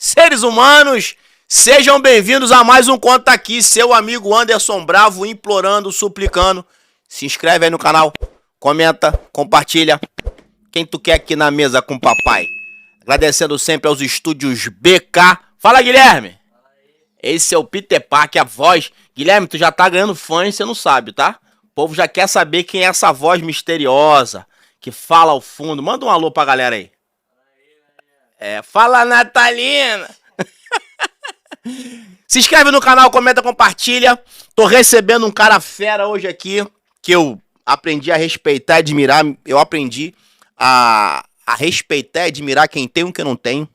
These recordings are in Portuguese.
Seres humanos, sejam bem-vindos a mais um Conta Aqui, seu amigo Anderson Bravo, implorando, suplicando. Se inscreve aí no canal, comenta, compartilha. Quem tu quer aqui na mesa com o papai? Agradecendo sempre aos estúdios BK. Fala, Guilherme! Esse é o Peter Parker, a voz. Guilherme, tu já tá ganhando fãs, você não sabe, tá? O povo já quer saber quem é essa voz misteriosa que fala ao fundo. Manda um alô pra galera aí. Fala, Natalina! Se inscreve no canal, comenta, compartilha. Tô recebendo um cara fera hoje aqui, que eu aprendi a respeitar e admirar. Eu aprendi a respeitar e admirar quem tem o que eu não tenho,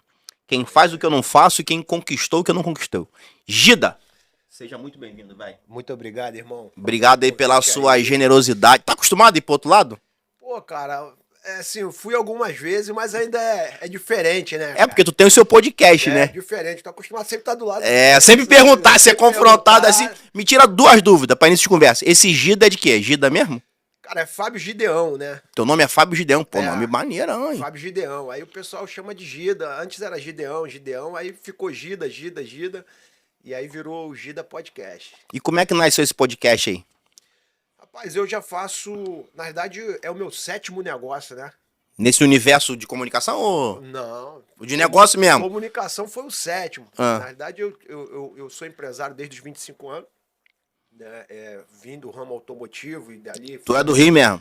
quem faz o que eu não faço e quem conquistou o que eu não conquistou. Gida! Seja muito bem-vindo, velho. Muito obrigado, irmão. Obrigado aí pela sua generosidade. Tá acostumado a ir pro outro lado? Pô, cara, assim, eu fui algumas vezes, mas ainda é diferente, né? É, porque tu tem o seu podcast, né? É diferente, tô acostumado a sempre estar do lado. Sempre perguntar, ser confrontado assim. Me tira duas dúvidas pra início de conversa. Esse Gida é de quê? Gida mesmo? Cara, é Fábio Gideão, né? Teu nome é Fábio Gideão, pô, nome maneirão, hein? Fábio Gideão. Aí o pessoal chama de Gida. Antes era Gideão, aí ficou Gida. E aí virou o Gida Podcast. E como é que nasceu esse podcast aí? Rapaz, eu já faço. Na verdade, é o meu 7º negócio, né? Nesse universo de comunicação ou Não. o de negócio mesmo? Comunicação foi o 7º. Na verdade, eu sou empresário desde os 25 anos. Né, vim do ramo automotivo e dali... Tu é do Rio mesmo?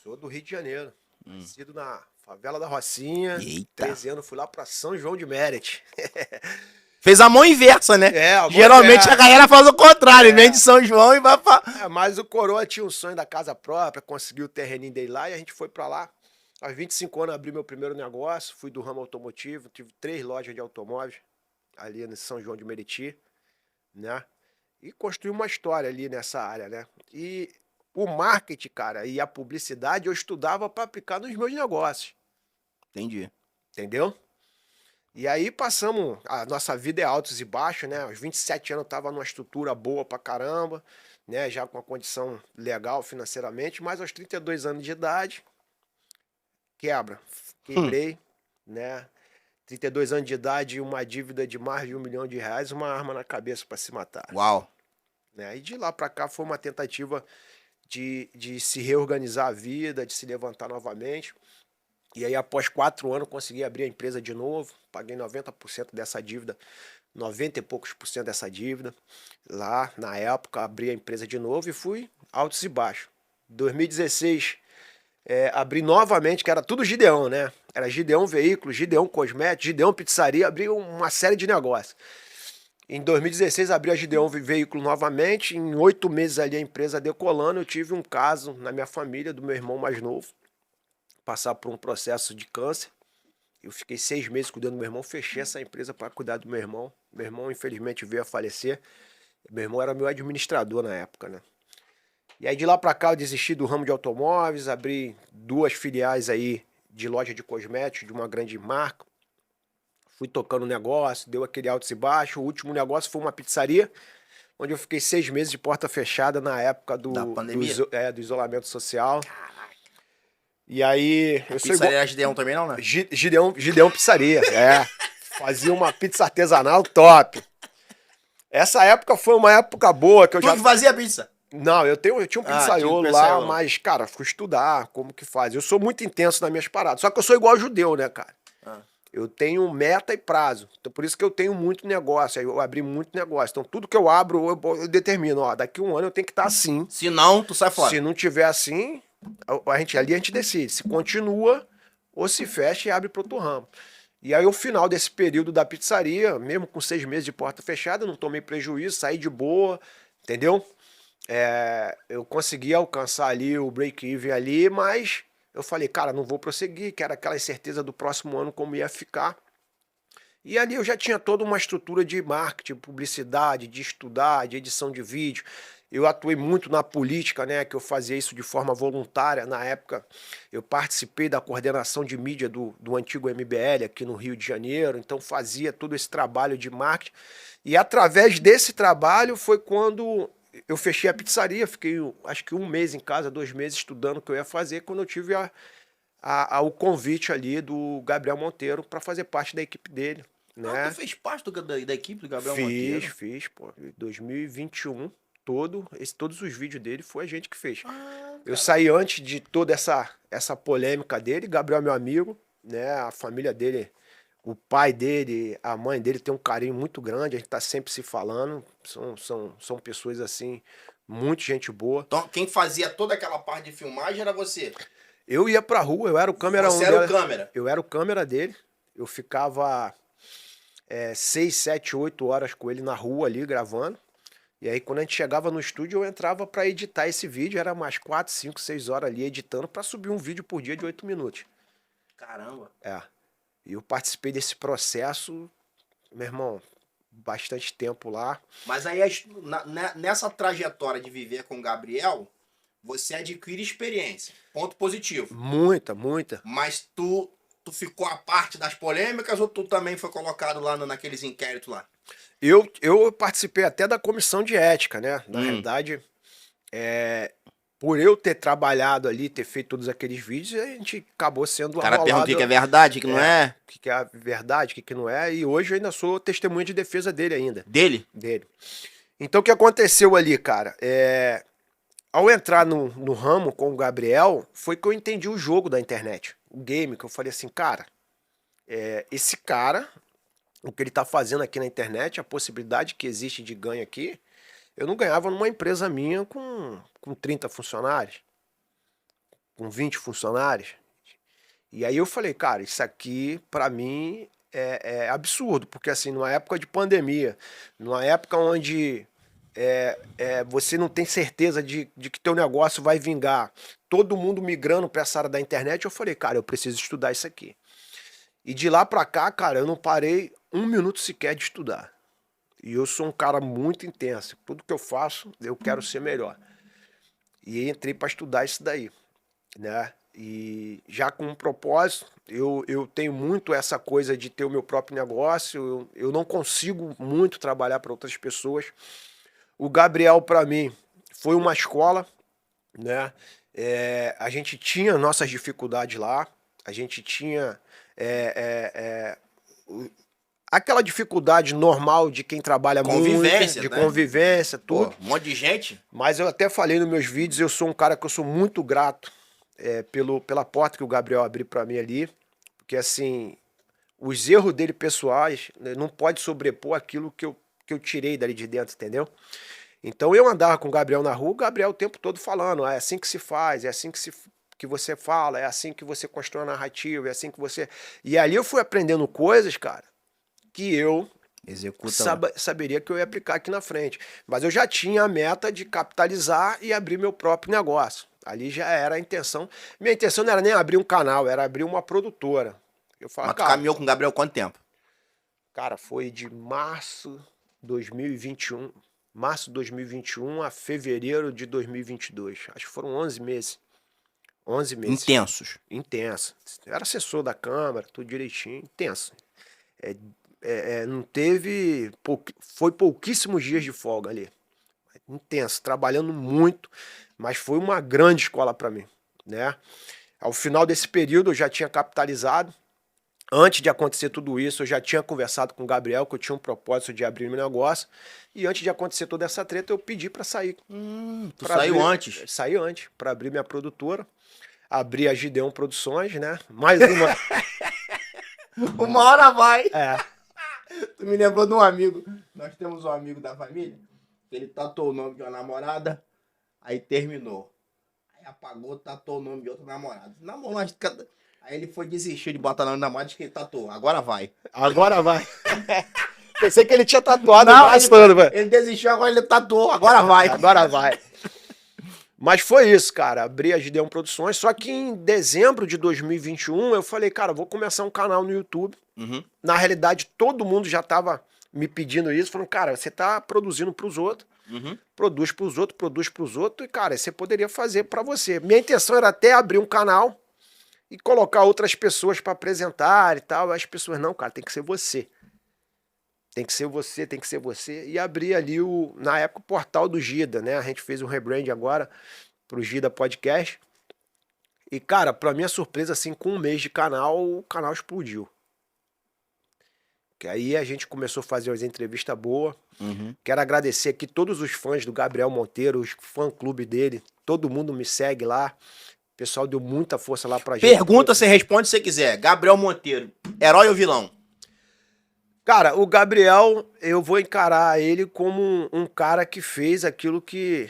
Sou do Rio de Janeiro. Nascido na favela da Rocinha. Eita. 13 anos fui lá pra São João de Mérite. Fez a mão inversa, né? Geralmente a galera faz o contrário, vem de São João e vai pra... Mas o coroa tinha um sonho da casa própria, conseguiu o terreninho dele lá e a gente foi pra lá. Aos 25 anos abri meu primeiro negócio, fui do ramo automotivo, tive 3 lojas de automóveis ali em São João de Meriti, né? E construí uma história ali nessa área, né? E o marketing, cara, e a publicidade eu estudava para aplicar nos meus negócios. Entendi. Entendeu? E aí passamos, a nossa vida é altos e baixos, né? Aos 27 anos eu tava numa estrutura boa pra caramba, né? Já com uma condição legal financeiramente, mas aos 32 anos de idade, quebrei, né? 32 anos de idade, uma dívida de mais de R$1 milhão, uma arma na cabeça para se matar. Uau! Né? E de lá para cá foi uma tentativa de se reorganizar a vida, de se levantar novamente. E aí, após 4 anos, consegui abrir a empresa de novo, paguei 90% dessa dívida, 90 e poucos por cento dessa dívida. Lá, na época, abri a empresa de novo e fui altos e baixos. 2016... abri novamente, que era tudo Gideão, né? Era Gideão Veículos, Gideão Cosméticos, Gideão Pizzaria, abri uma série de negócios. Em 2016 abri a Gideão Veículo novamente, em 8 meses ali a empresa decolando, eu tive um caso na minha família, do meu irmão mais novo, passar por um processo de câncer. Eu fiquei 6 meses cuidando do meu irmão, fechei essa empresa para cuidar do meu irmão. Meu irmão infelizmente veio a falecer, meu irmão era meu administrador na época, né? E aí de lá pra cá eu desisti do ramo de automóveis, abri 2 filiais aí de loja de cosméticos de uma grande marca. Fui tocando o negócio, deu aquele altos e baixos. O último negócio foi uma pizzaria, onde eu fiquei 6 meses de porta fechada na época da pandemia. do isolamento social. Caraca. E aí... Pizzaria era Gideão também não, né? Gideão Pizzaria, Fazia uma pizza artesanal top. Essa época foi uma época boa que eu Tu que fazia pizza? Não, eu tinha um pizzaiolo lá, mas, cara, fui estudar como que faz. Eu sou muito intenso nas minhas paradas. Só que eu sou igual judeu, né, cara? Eu tenho meta e prazo. Então, por isso que eu tenho muito negócio. Eu abri muito negócio. Então, tudo que eu abro, eu determino. Ó, daqui 1 ano eu tenho que estar assim. Se não, tu sai fora. Se não tiver assim, a gente decide. Se continua ou se fecha e abre para outro ramo. E aí, ao final desse período da pizzaria, mesmo com 6 meses de porta fechada, eu não tomei prejuízo, saí de boa, entendeu? Eu consegui alcançar ali o break-even ali, mas eu falei, cara, não vou prosseguir, que era aquela incerteza do próximo ano como ia ficar. E ali eu já tinha toda uma estrutura de marketing, publicidade, de estudar, de edição de vídeo. Eu atuei muito na política, né, que eu fazia isso de forma voluntária. Na época eu participei da coordenação de mídia do antigo MBL aqui no Rio de Janeiro, então fazia todo esse trabalho de marketing. E através desse trabalho foi quando eu fechei a pizzaria, fiquei acho que 1 mês em casa, 2 meses estudando o que eu ia fazer, quando eu tive o convite ali do Gabriel Monteiro para fazer parte da equipe dele. né? Tu fez parte da equipe do Gabriel Monteiro? Fiz, pô. 2021, todos os vídeos dele foi a gente que fez. Eu saí antes de toda essa polêmica dele. Gabriel é meu amigo, né? A família dele, o pai dele, a mãe dele tem um carinho muito grande. A gente tá sempre se falando. São pessoas assim, muito gente boa. Então, quem fazia toda aquela parte de filmagem era você? Eu ia pra rua, eu era o câmera Você era o câmera? Eu era o câmera dele. Eu ficava 6, 7, 8 horas com ele na rua ali gravando. E aí quando a gente chegava no estúdio, eu entrava pra editar esse vídeo. Era mais 4, 5, 6 horas ali editando pra subir um vídeo por dia de 8 minutos. Caramba. E eu participei desse processo, meu irmão, bastante tempo lá. Mas aí, nessa trajetória de viver com o Gabriel, você adquire experiência. Ponto positivo. Muita. Mas tu ficou a parte das polêmicas ou tu também foi colocado lá naqueles inquéritos lá? Eu participei até da comissão de ética, né? Na realidade, por eu ter trabalhado ali, ter feito todos aqueles vídeos, a gente acabou sendo O cara pergunta o que é verdade, o que não é. O que é verdade, o que não é. E hoje eu ainda sou testemunha de defesa dele ainda. Dele? Dele. Então o que aconteceu ali, cara? Ao entrar no ramo com o Gabriel, foi que eu entendi o jogo da internet. O game, que eu falei assim, cara, esse cara, o que ele tá fazendo aqui na internet, a possibilidade que existe de ganho aqui, eu não ganhava numa empresa minha com 30 funcionários, com 20 funcionários. E aí eu falei, cara, isso aqui pra mim é absurdo, porque assim, numa época de pandemia, numa época onde você não tem certeza de que teu negócio vai vingar, todo mundo migrando para essa área da internet, eu falei, cara, eu preciso estudar isso aqui. E de lá pra cá, cara, eu não parei um minuto sequer de estudar. E eu sou um cara muito intenso. Tudo que eu faço, eu quero ser melhor. E entrei para estudar isso daí, né? E já com um propósito, eu tenho muito essa coisa de ter o meu próprio negócio. Eu não consigo muito trabalhar para outras pessoas. O Gabriel, para mim, foi uma escola, né? A gente tinha nossas dificuldades lá. A gente tinha aquela dificuldade normal de quem trabalha Convivência, muito, de né? convivência, tudo. Pô, um monte de gente. Mas eu até falei nos meus vídeos, eu sou um cara que eu sou muito grato pela porta que o Gabriel abriu para mim ali, porque assim, os erros dele pessoais, né, não pode sobrepor aquilo que eu tirei dali de dentro, entendeu? Então eu andava com o Gabriel na rua, o Gabriel o tempo todo falando, é assim que se faz, é assim que você fala, é assim que você constrói a narrativa, é assim que você... E ali eu fui aprendendo coisas, cara, que eu saberia que eu ia aplicar aqui na frente. Mas eu já tinha a meta de capitalizar e abrir meu próprio negócio. Ali já era a intenção. Minha intenção não era nem abrir um canal, era abrir uma produtora. Eu falava, Mas tu caminhou com o Gabriel quanto tempo? Cara, foi de março de 2021 a fevereiro de 2022. Acho que foram 11 meses. 11 meses. Intensos. Intenso. Era assessor da Câmara, tudo direitinho. Intenso. Não teve... Foi pouquíssimos dias de folga ali. Intenso, trabalhando muito, mas foi uma grande escola para mim, né? Ao final desse período eu já tinha capitalizado. Antes de acontecer tudo isso, eu já tinha conversado com o Gabriel que eu tinha um propósito de abrir meu negócio. E antes de acontecer toda essa treta, eu pedi para sair. Tu saiu antes? Saí antes, para abrir minha produtora. Abri a Gideon Produções, né? Mais uma. Uma hora vai. Tu me lembrou de um amigo. Nós temos um amigo da família. Ele tatuou o nome de uma namorada. Aí terminou. Aí apagou, tatuou o nome de outra namorada. Namorou. Aí ele foi desistir de botar o nome da namorada que ele tatuou. Agora vai. Agora vai. Pensei que ele tinha tatuado Não, bastante, velho. Ele desistiu, agora ele tatuou. Agora vai. Agora vai. Mas foi isso, cara. Abri a Gideon Produções. Só que em dezembro de 2021 eu falei, cara, vou começar um canal no YouTube. Na realidade, todo mundo já tava me pedindo isso. Falando, cara, você tá produzindo pros outros. Produz pros outros. E, cara, você poderia fazer pra você. Minha intenção era até abrir um canal e colocar outras pessoas pra apresentar e tal. As pessoas, não, cara, tem que ser você. Tem que ser você, tem que ser você. E abri ali, na época, o portal do Gida, né? A gente fez um rebrand agora pro Gida Podcast. E, cara, pra minha surpresa, assim, com um mês de canal, o canal explodiu. Que aí a gente começou a fazer umas entrevistas boas. Uhum. Quero agradecer aqui todos os fãs do Gabriel Monteiro, os fã-clube dele. Todo mundo me segue lá. O pessoal deu muita força lá pra gente. Pergunta, você responde se você quiser. Gabriel Monteiro, herói ou vilão? Cara, o Gabriel, eu vou encarar ele como um cara que fez aquilo que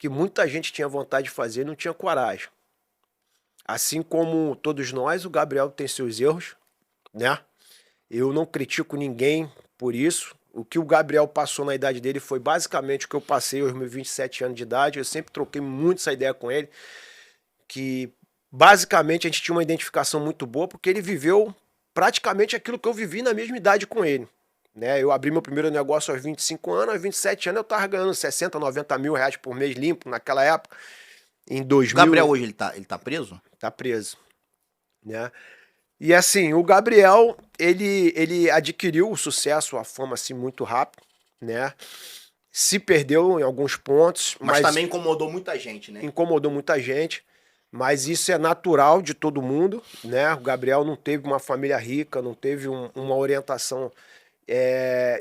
muita gente tinha vontade de fazer e não tinha coragem. Assim como todos nós, o Gabriel tem seus erros, né? Eu não critico ninguém por isso. O que o Gabriel passou na idade dele foi basicamente o que eu passei aos meus 27 anos de idade. Eu sempre troquei muito essa ideia com ele, que basicamente a gente tinha uma identificação muito boa, porque ele viveu praticamente aquilo que eu vivi na mesma idade com ele. Né? Eu abri meu primeiro negócio aos 25 anos, aos 27 anos eu estava ganhando 60, 90 mil reais por mês limpo naquela época. Em 2000... O Gabriel hoje ele tá preso? Tá preso. Né? E assim, o Gabriel, ele adquiriu o sucesso, a fama assim muito rápido, né? Se perdeu em alguns pontos. Mas também incomodou muita gente, né? Incomodou muita gente. Mas isso é natural de todo mundo, né? O Gabriel não teve uma família rica, não teve uma orientação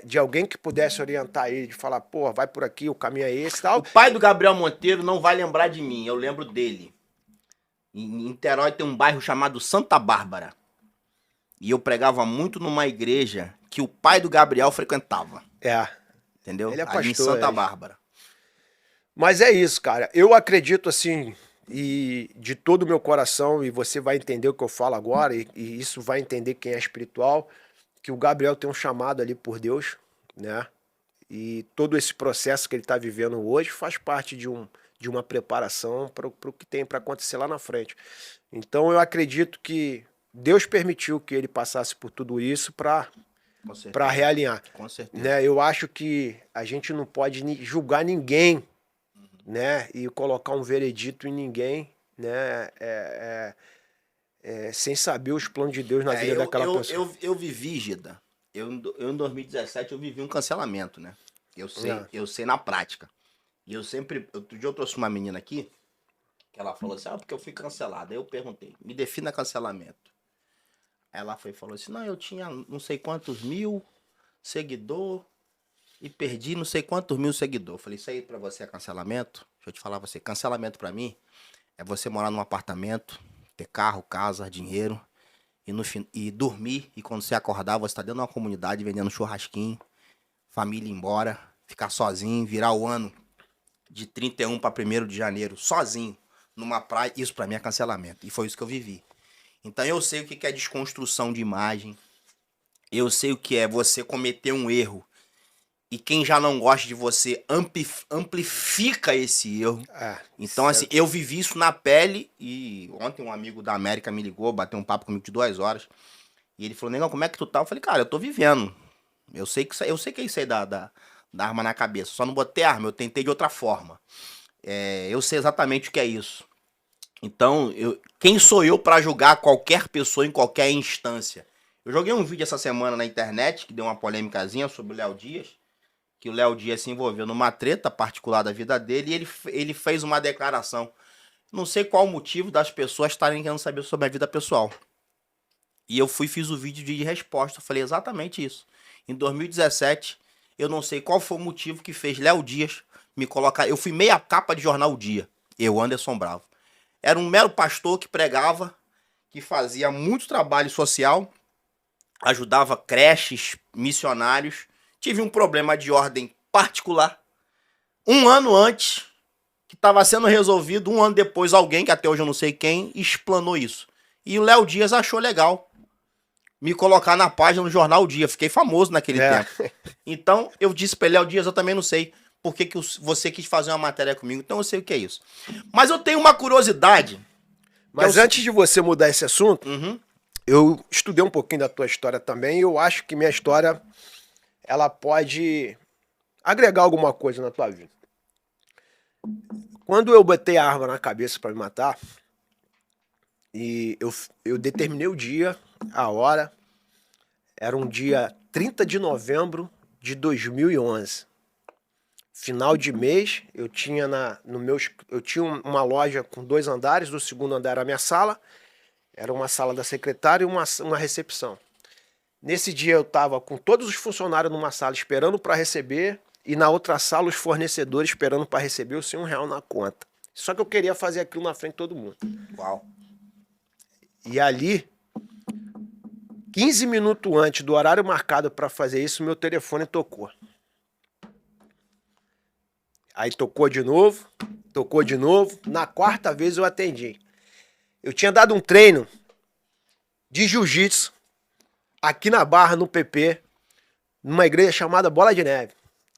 de alguém que pudesse orientar ele, de falar, pô, vai por aqui, o caminho é esse e tal. O pai do Gabriel Monteiro não vai lembrar de mim, eu lembro dele. Em Niterói tem um bairro chamado Santa Bárbara. E eu pregava muito numa igreja que o pai do Gabriel frequentava. Entendeu? Ele é ali pastor. Em Santa Bárbara. Mas é isso, cara. Eu acredito assim, e de todo o meu coração, e você vai entender o que eu falo agora, e isso vai entender quem é espiritual, que o Gabriel tem um chamado ali por Deus, né? E todo esse processo que ele está vivendo hoje faz parte de uma preparação para o que tem para acontecer lá na frente. Então eu acredito que Deus permitiu que ele passasse por tudo isso para realinhar. Com certeza. Né? Eu acho que a gente não pode julgar ninguém, né? E colocar um veredito em ninguém, né? Sem saber os planos de Deus na vida daquela pessoa. Eu vivi, Gida. Eu em 2017 eu vivi um cancelamento, né? Eu sei na prática. E eu sempre... Outro dia eu trouxe uma menina aqui, que ela falou assim, porque eu fui cancelada. Aí eu perguntei, me defina cancelamento. Ela falou assim, não, eu tinha não sei quantos mil seguidor e perdi não sei quantos mil seguidor. Eu falei, isso aí pra você é cancelamento? Deixa eu te falar pra você, cancelamento pra mim é você morar num apartamento, ter carro, casa, dinheiro e dormir, e quando você acordar você tá dentro de uma comunidade vendendo churrasquinho, família ir embora, ficar sozinho, virar o ano de 31 para 1º de janeiro, sozinho, numa praia. Isso pra mim é cancelamento, e foi isso que eu vivi. Então eu sei o que é desconstrução de imagem, eu sei o que é você cometer um erro e quem já não gosta de você amplifica esse erro. Então assim, eu vivi isso na pele. E ontem um amigo da América me ligou, bateu um papo comigo de 2 horas, e ele falou, negão, como é que tu tá? Eu falei, cara, eu tô vivendo. Eu sei que é isso aí da arma na cabeça, só não botei arma, eu tentei de outra forma. Eu sei exatamente o que é isso. Então, quem sou eu pra julgar qualquer pessoa em qualquer instância? Eu joguei um vídeo essa semana na internet, que deu uma polêmicazinha sobre o Léo Dias, que o Léo Dias se envolveu numa treta particular da vida dele, e ele fez uma declaração. Não sei qual o motivo das pessoas estarem querendo saber sobre a vida pessoal. E eu fiz o vídeo de resposta, eu falei exatamente isso. Em 2017, eu não sei qual foi o motivo que fez Léo Dias me colocar... Eu fui meia capa de jornal O Dia, eu, Anderson Bravo. Era um mero pastor que pregava, que fazia muito trabalho social, ajudava creches, missionários. Tive um problema de ordem particular. Um ano antes, que estava sendo resolvido, um ano depois, alguém, que até hoje eu não sei quem, explanou isso. E o Léo Dias achou legal me colocar na página do jornal O Dia. Fiquei famoso naquele tempo. Então, eu disse para ele, Léo Dias, eu também não sei por que você quis fazer uma matéria comigo. Então eu sei o que é isso. Mas eu tenho uma curiosidade. Mas antes de você mudar esse assunto, eu estudei um pouquinho da tua história também, e eu acho que minha história, ela pode agregar alguma coisa na tua vida. Quando eu botei a arma na cabeça para me matar, e eu determinei o dia, a hora, era um dia 30 de novembro de 2011. Final de mês, eu tinha uma loja com 2 andares, o segundo andar era a minha sala, era uma sala da secretária e uma recepção. Nesse dia eu estava com todos os funcionários numa sala esperando para receber e na outra sala os fornecedores esperando para receber o sem R$1 na conta. Só que eu queria fazer aquilo na frente de todo mundo. Uau. E ali, 15 minutos antes do horário marcado para fazer isso, meu telefone tocou. Aí tocou de novo. Na quarta vez eu atendi. Eu tinha dado um treino de jiu-jitsu aqui na Barra, no PP, numa igreja chamada Bola de Neve.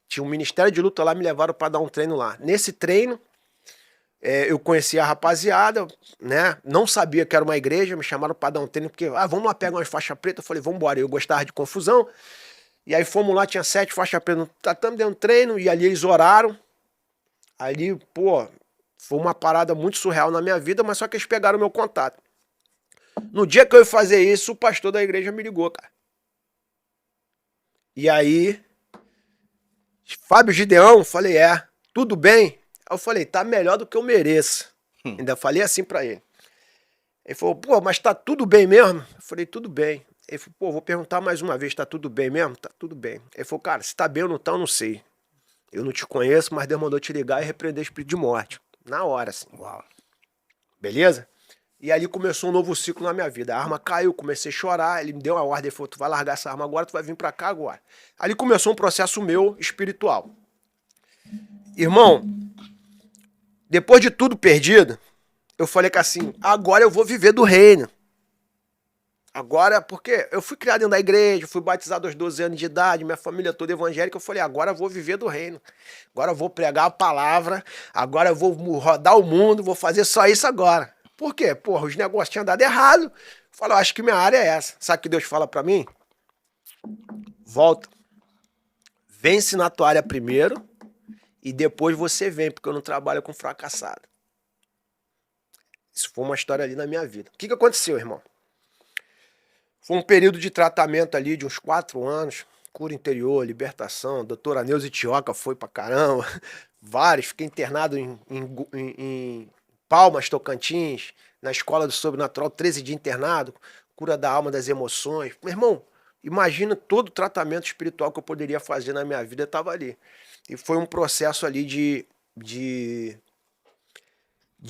Tinha um ministério de luta lá, me levaram para dar um treino lá. Nesse treino, eu conheci a rapaziada, né? Não sabia que era uma igreja, me chamaram para dar um treino, porque, vamos lá, pega umas faixas pretas. Eu falei, vamos embora. Eu gostava de confusão. E aí fomos lá, tinha 7 faixas pretas. Tratamos de um treino, e ali eles oraram. Ali, pô, foi uma parada muito surreal na minha vida, mas só que eles pegaram o meu contato. No dia que eu ia fazer isso, o pastor da igreja me ligou, cara. E aí, Fábio Gideão, falei, tudo bem? Aí eu falei, tá melhor do que eu mereço. Ainda falei assim pra ele. Ele falou, pô, mas tá tudo bem mesmo? Eu falei, tudo bem. Ele falou, pô, vou perguntar mais uma vez, tá tudo bem mesmo? Tá tudo bem. Ele falou, cara, se tá bem ou não tá, eu não sei. Eu não te conheço, mas Deus mandou te ligar e repreender o espírito de morte. Na hora, assim. Uau. Beleza? E ali começou um novo ciclo na minha vida. A arma caiu, comecei a chorar, ele me deu uma ordem, ele falou, tu vai largar essa arma agora, tu vai vir pra cá agora. Ali começou um processo meu espiritual. Irmão, depois de tudo perdido, eu falei que assim, agora eu vou viver do reino. Agora, porque eu fui criado dentro da igreja, fui batizado aos 12 anos de idade, minha família toda evangélica, eu falei, agora eu vou viver do reino. Agora eu vou pregar a palavra, agora eu vou rodar o mundo, vou fazer só isso agora. Por quê? Porra, os negócios tinham dado errado. Eu falei, acho que minha área é essa. Sabe o que Deus fala pra mim? Volta. Vence na tua área primeiro e depois você vem, porque eu não trabalho com fracassado. Isso foi uma história ali na minha vida. O que aconteceu, irmão? Foi um período de tratamento ali de uns 4 anos. Cura interior, libertação. Doutora Neuza Itioca foi pra caramba. Vários. Fiquei internado em Palmas, Tocantins, na Escola do Sobrenatural, 13 dias internado, cura da alma, das emoções. Meu irmão, imagina todo o tratamento espiritual que eu poderia fazer na minha vida, estava ali. E foi um processo ali de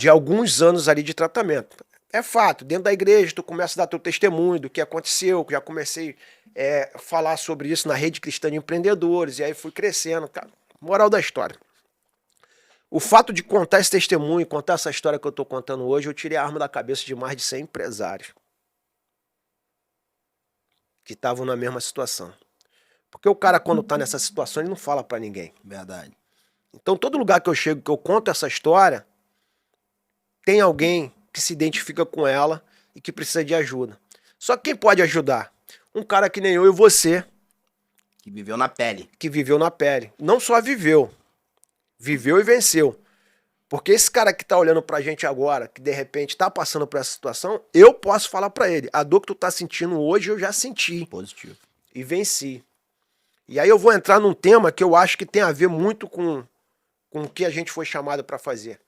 alguns anos ali de tratamento. É fato, dentro da igreja tu começa a dar teu testemunho do que aconteceu, já comecei a falar sobre isso na Rede Cristã de Empreendedores, e aí fui crescendo. Cara, moral da história. O fato de contar esse testemunho, contar essa história que eu estou contando hoje, eu tirei a arma da cabeça de mais de 100 empresários que estavam na mesma situação. Porque o cara, quando está nessa situação, ele não fala para ninguém. Verdade. Então, todo lugar que eu chego, que eu conto essa história, tem alguém que se identifica com ela e que precisa de ajuda. Só que quem pode ajudar? Um cara que nem eu e você. Que viveu na pele. Que viveu na pele. Não só viveu e venceu. Porque esse cara que tá olhando pra gente agora, que de repente tá passando por essa situação, eu posso falar pra ele, a dor que tu tá sentindo hoje eu já senti. Positivo. E venci. E aí eu vou entrar num tema que eu acho que tem a ver muito com o que a gente foi chamado pra fazer.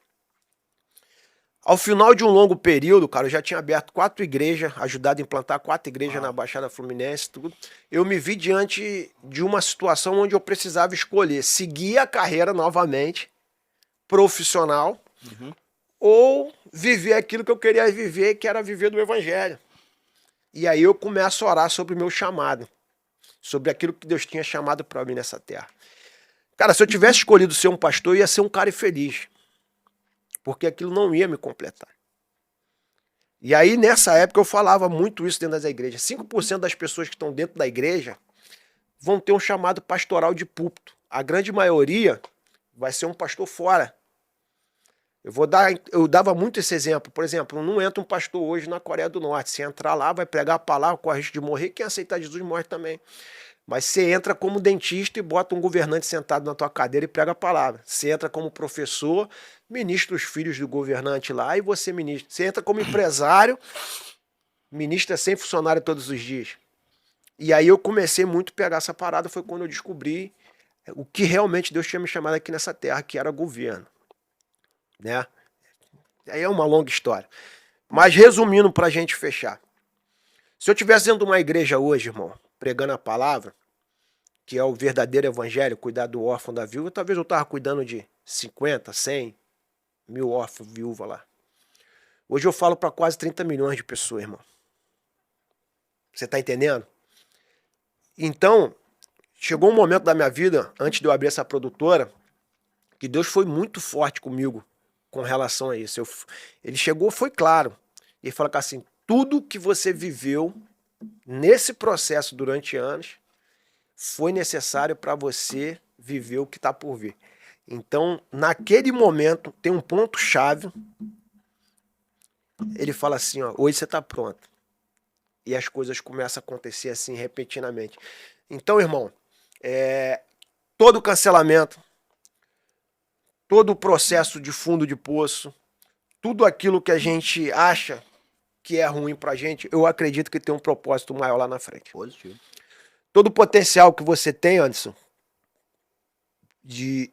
Ao final de um longo período, cara, eu já tinha aberto 4 igrejas, ajudado a implantar 4 igrejas na Baixada Fluminense, tudo. Eu me vi diante de uma situação onde eu precisava escolher seguir a carreira novamente, profissional, ou viver aquilo que eu queria viver, que era viver do evangelho. E aí eu começo a orar sobre o meu chamado, sobre aquilo que Deus tinha chamado para mim nessa terra. Cara, se eu tivesse escolhido ser um pastor, eu ia ser um cara infeliz. Porque aquilo não ia me completar. E aí, nessa época, eu falava muito isso dentro das igrejas. 5% das pessoas que estão dentro da igreja vão ter um chamado pastoral de púlpito. A grande maioria vai ser um pastor fora. Eu dava muito esse exemplo. Por exemplo, não entra um pastor hoje na Coreia do Norte. Se entrar lá, vai pregar a palavra, corre risco de morrer. Quem aceitar Jesus morre também. Mas você entra como dentista e bota um governante sentado na tua cadeira e prega a palavra. Você entra como professor, ministra os filhos do governante lá e você ministra. Você entra como empresário, ministra 100 funcionários todos os dias. E aí eu comecei muito a pegar essa parada, foi quando eu descobri o que realmente Deus tinha me chamado aqui nessa terra, que era governo. Né? Aí é uma longa história. Mas resumindo pra gente fechar. Se eu estivesse dentro de uma igreja hoje, irmão, pregando a palavra, que é o verdadeiro evangelho, cuidar do órfão, da viúva, talvez eu tava cuidando de 50, 100 mil órfãos, viúva lá. Hoje eu falo para quase 30 milhões de pessoas, irmão. Você tá entendendo? Então, chegou um momento da minha vida, antes de eu abrir essa produtora, que Deus foi muito forte comigo com relação a isso. Ele chegou, foi claro. Ele falou assim, tudo que você viveu nesse processo durante anos foi necessário para você viver o que está por vir. Então, naquele momento, tem um ponto-chave. Ele fala assim, ó, hoje você está pronto. E as coisas começam a acontecer assim, repentinamente. Então, irmão, todo cancelamento, todo o processo de fundo de poço, tudo aquilo que a gente acha que é ruim pra gente, eu acredito que tem um propósito maior lá na frente. Positivo. Todo o potencial que você tem, Anderson, de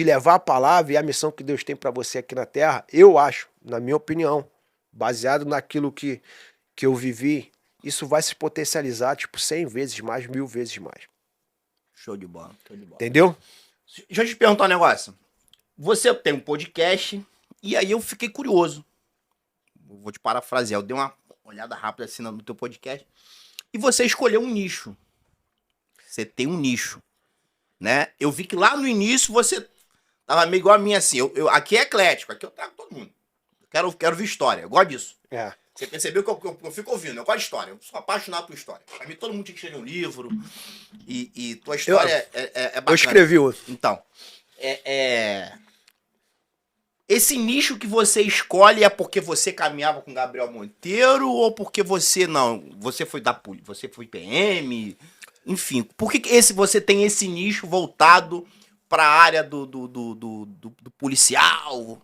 levar a palavra e a missão que Deus tem pra você aqui na Terra, eu acho, na minha opinião, baseado naquilo que eu vivi, isso vai se potencializar, tipo, 100 vezes mais, 1000 vezes mais. Show de bola, show de bola. Entendeu? Deixa eu te perguntar um negócio. Você tem um podcast, e aí eu fiquei curioso. Vou te parafrasear, eu dei uma olhada rápida assim no teu podcast, e você escolheu um nicho. Você tem um nicho, né? Eu vi que lá no início você tava meio igual a mim, assim, aqui é eclético, aqui eu trago todo mundo. Quero ver história, eu gosto disso. Você percebeu que eu fico ouvindo, eu gosto de história, eu sou apaixonado por história. Pra mim, todo mundo tinha que escrever um livro, e tua história é bacana. Eu escrevi outro. Então, esse nicho que você escolhe é porque você caminhava com Gabriel Monteiro, ou porque você foi PM, enfim, por que você tem esse nicho voltado para a área do policial?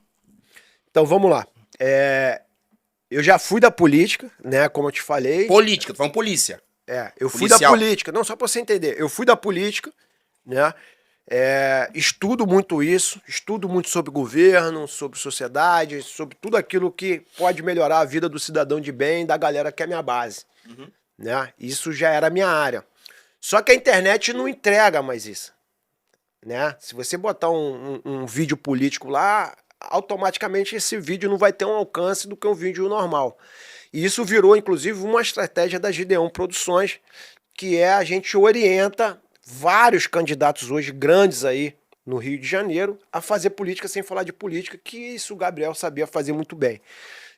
Então, vamos lá. Eu já fui da política, né? Como eu te falei. Política, tu falando polícia. Eu fui da política. Não, só pra você entender. Eu fui da política, né? Estudo muito isso, estudo muito sobre governo, sobre sociedade, sobre tudo aquilo que pode melhorar a vida do cidadão de bem, da galera que é minha base. Uhum. Né? Isso já era a minha área. Só que a internet não entrega mais isso. Né? Se você botar um vídeo político lá, automaticamente esse vídeo não vai ter um alcance do que um vídeo normal. E isso virou, inclusive, uma estratégia da Gideon Produções, que a gente orienta vários candidatos hoje grandes aí no Rio de Janeiro a fazer política sem falar de política, que isso o Gabriel sabia fazer muito bem.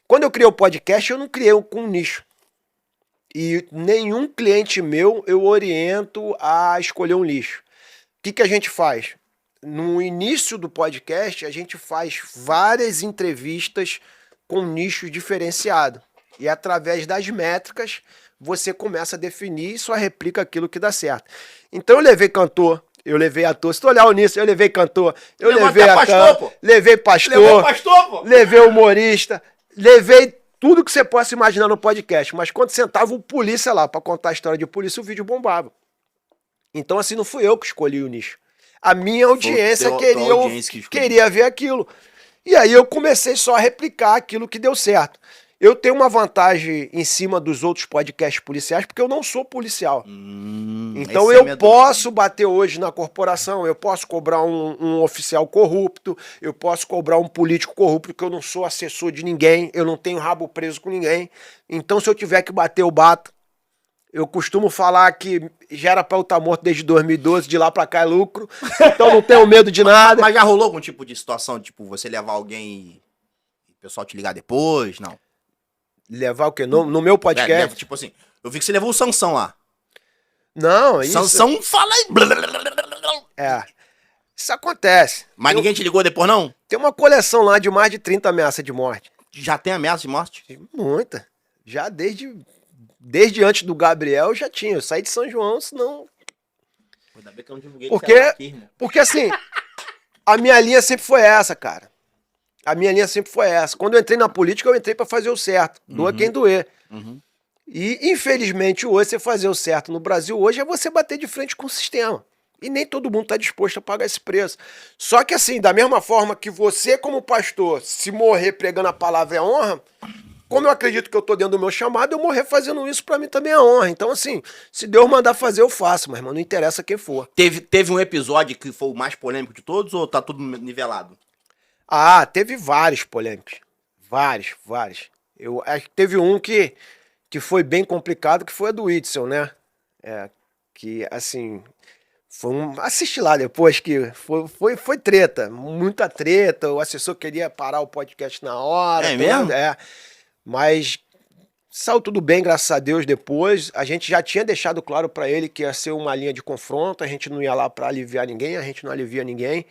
Quando eu criei o podcast, eu não criei com um nicho. E nenhum cliente meu eu oriento a escolher um nicho. O que a gente faz? No início do podcast, a gente faz várias entrevistas com nichos diferenciados. E através das métricas, você começa a definir e só replica aquilo que dá certo. Então eu levei cantor, eu levei ator. Se tu olhar nisso, eu levei cantor, eu levei ator, levei pastor, levei humorista, levei tudo que você possa imaginar no podcast. Mas quando sentava o polícia lá para contar a história de polícia, o vídeo bombava. Então assim, não fui eu que escolhi o nicho. A minha audiência queria ver aquilo. E aí eu comecei só a replicar aquilo que deu certo. Eu tenho uma vantagem em cima dos outros podcasts policiais, porque eu não sou policial. Então eu posso bater hoje na corporação, eu posso cobrar um oficial corrupto, eu posso cobrar um político corrupto, porque eu não sou assessor de ninguém, eu não tenho rabo preso com ninguém. Então se eu tiver que bater, eu bato. Eu costumo falar que já era pra eu estar morto desde 2012, de lá pra cá é lucro, então não tenho medo de nada. Mas já rolou algum tipo de situação, tipo, você levar alguém e o pessoal te ligar depois? Não. Levar o quê? No meu podcast? Tipo assim, eu vi que você levou o Sansão lá. Não, isso... Sansão fala aí. Isso acontece. Mas ninguém te ligou depois, não? Tem uma coleção lá de mais de 30 ameaças de morte. Já tem ameaça de morte? Muita. Já desde antes do Gabriel eu já tinha. Eu saí de São João, senão... Ainda bem que eu não divulguei porque assim, a minha linha sempre foi essa, cara. A minha linha sempre foi essa. Quando eu entrei na política, eu entrei pra fazer o certo. Doa quem doer. E, infelizmente, hoje, você fazer o certo no Brasil hoje é você bater de frente com o sistema. E nem todo mundo tá disposto a pagar esse preço. Só que assim, da mesma forma que você, como pastor, se morrer pregando a palavra é honra, Como eu acredito que eu tô dentro do meu chamado, eu morrer fazendo isso pra mim também é honra. Então, assim, se Deus mandar fazer, eu faço, mas, irmão, não interessa quem for. Teve um episódio que foi o mais polêmico de todos ou tá tudo nivelado? Ah, teve vários polêmicos. Vários. Eu acho que teve um que foi bem complicado, que foi a do Witzel, né? Que, assim, foi um... Assiste lá depois, que foi treta, muita treta. O assessor queria parar o podcast na hora. É mesmo? Mas saiu tudo bem, graças a Deus, depois. A gente já tinha deixado claro pra ele que ia ser uma linha de confronto, a gente não ia lá pra aliviar ninguém, a gente não alivia ninguém.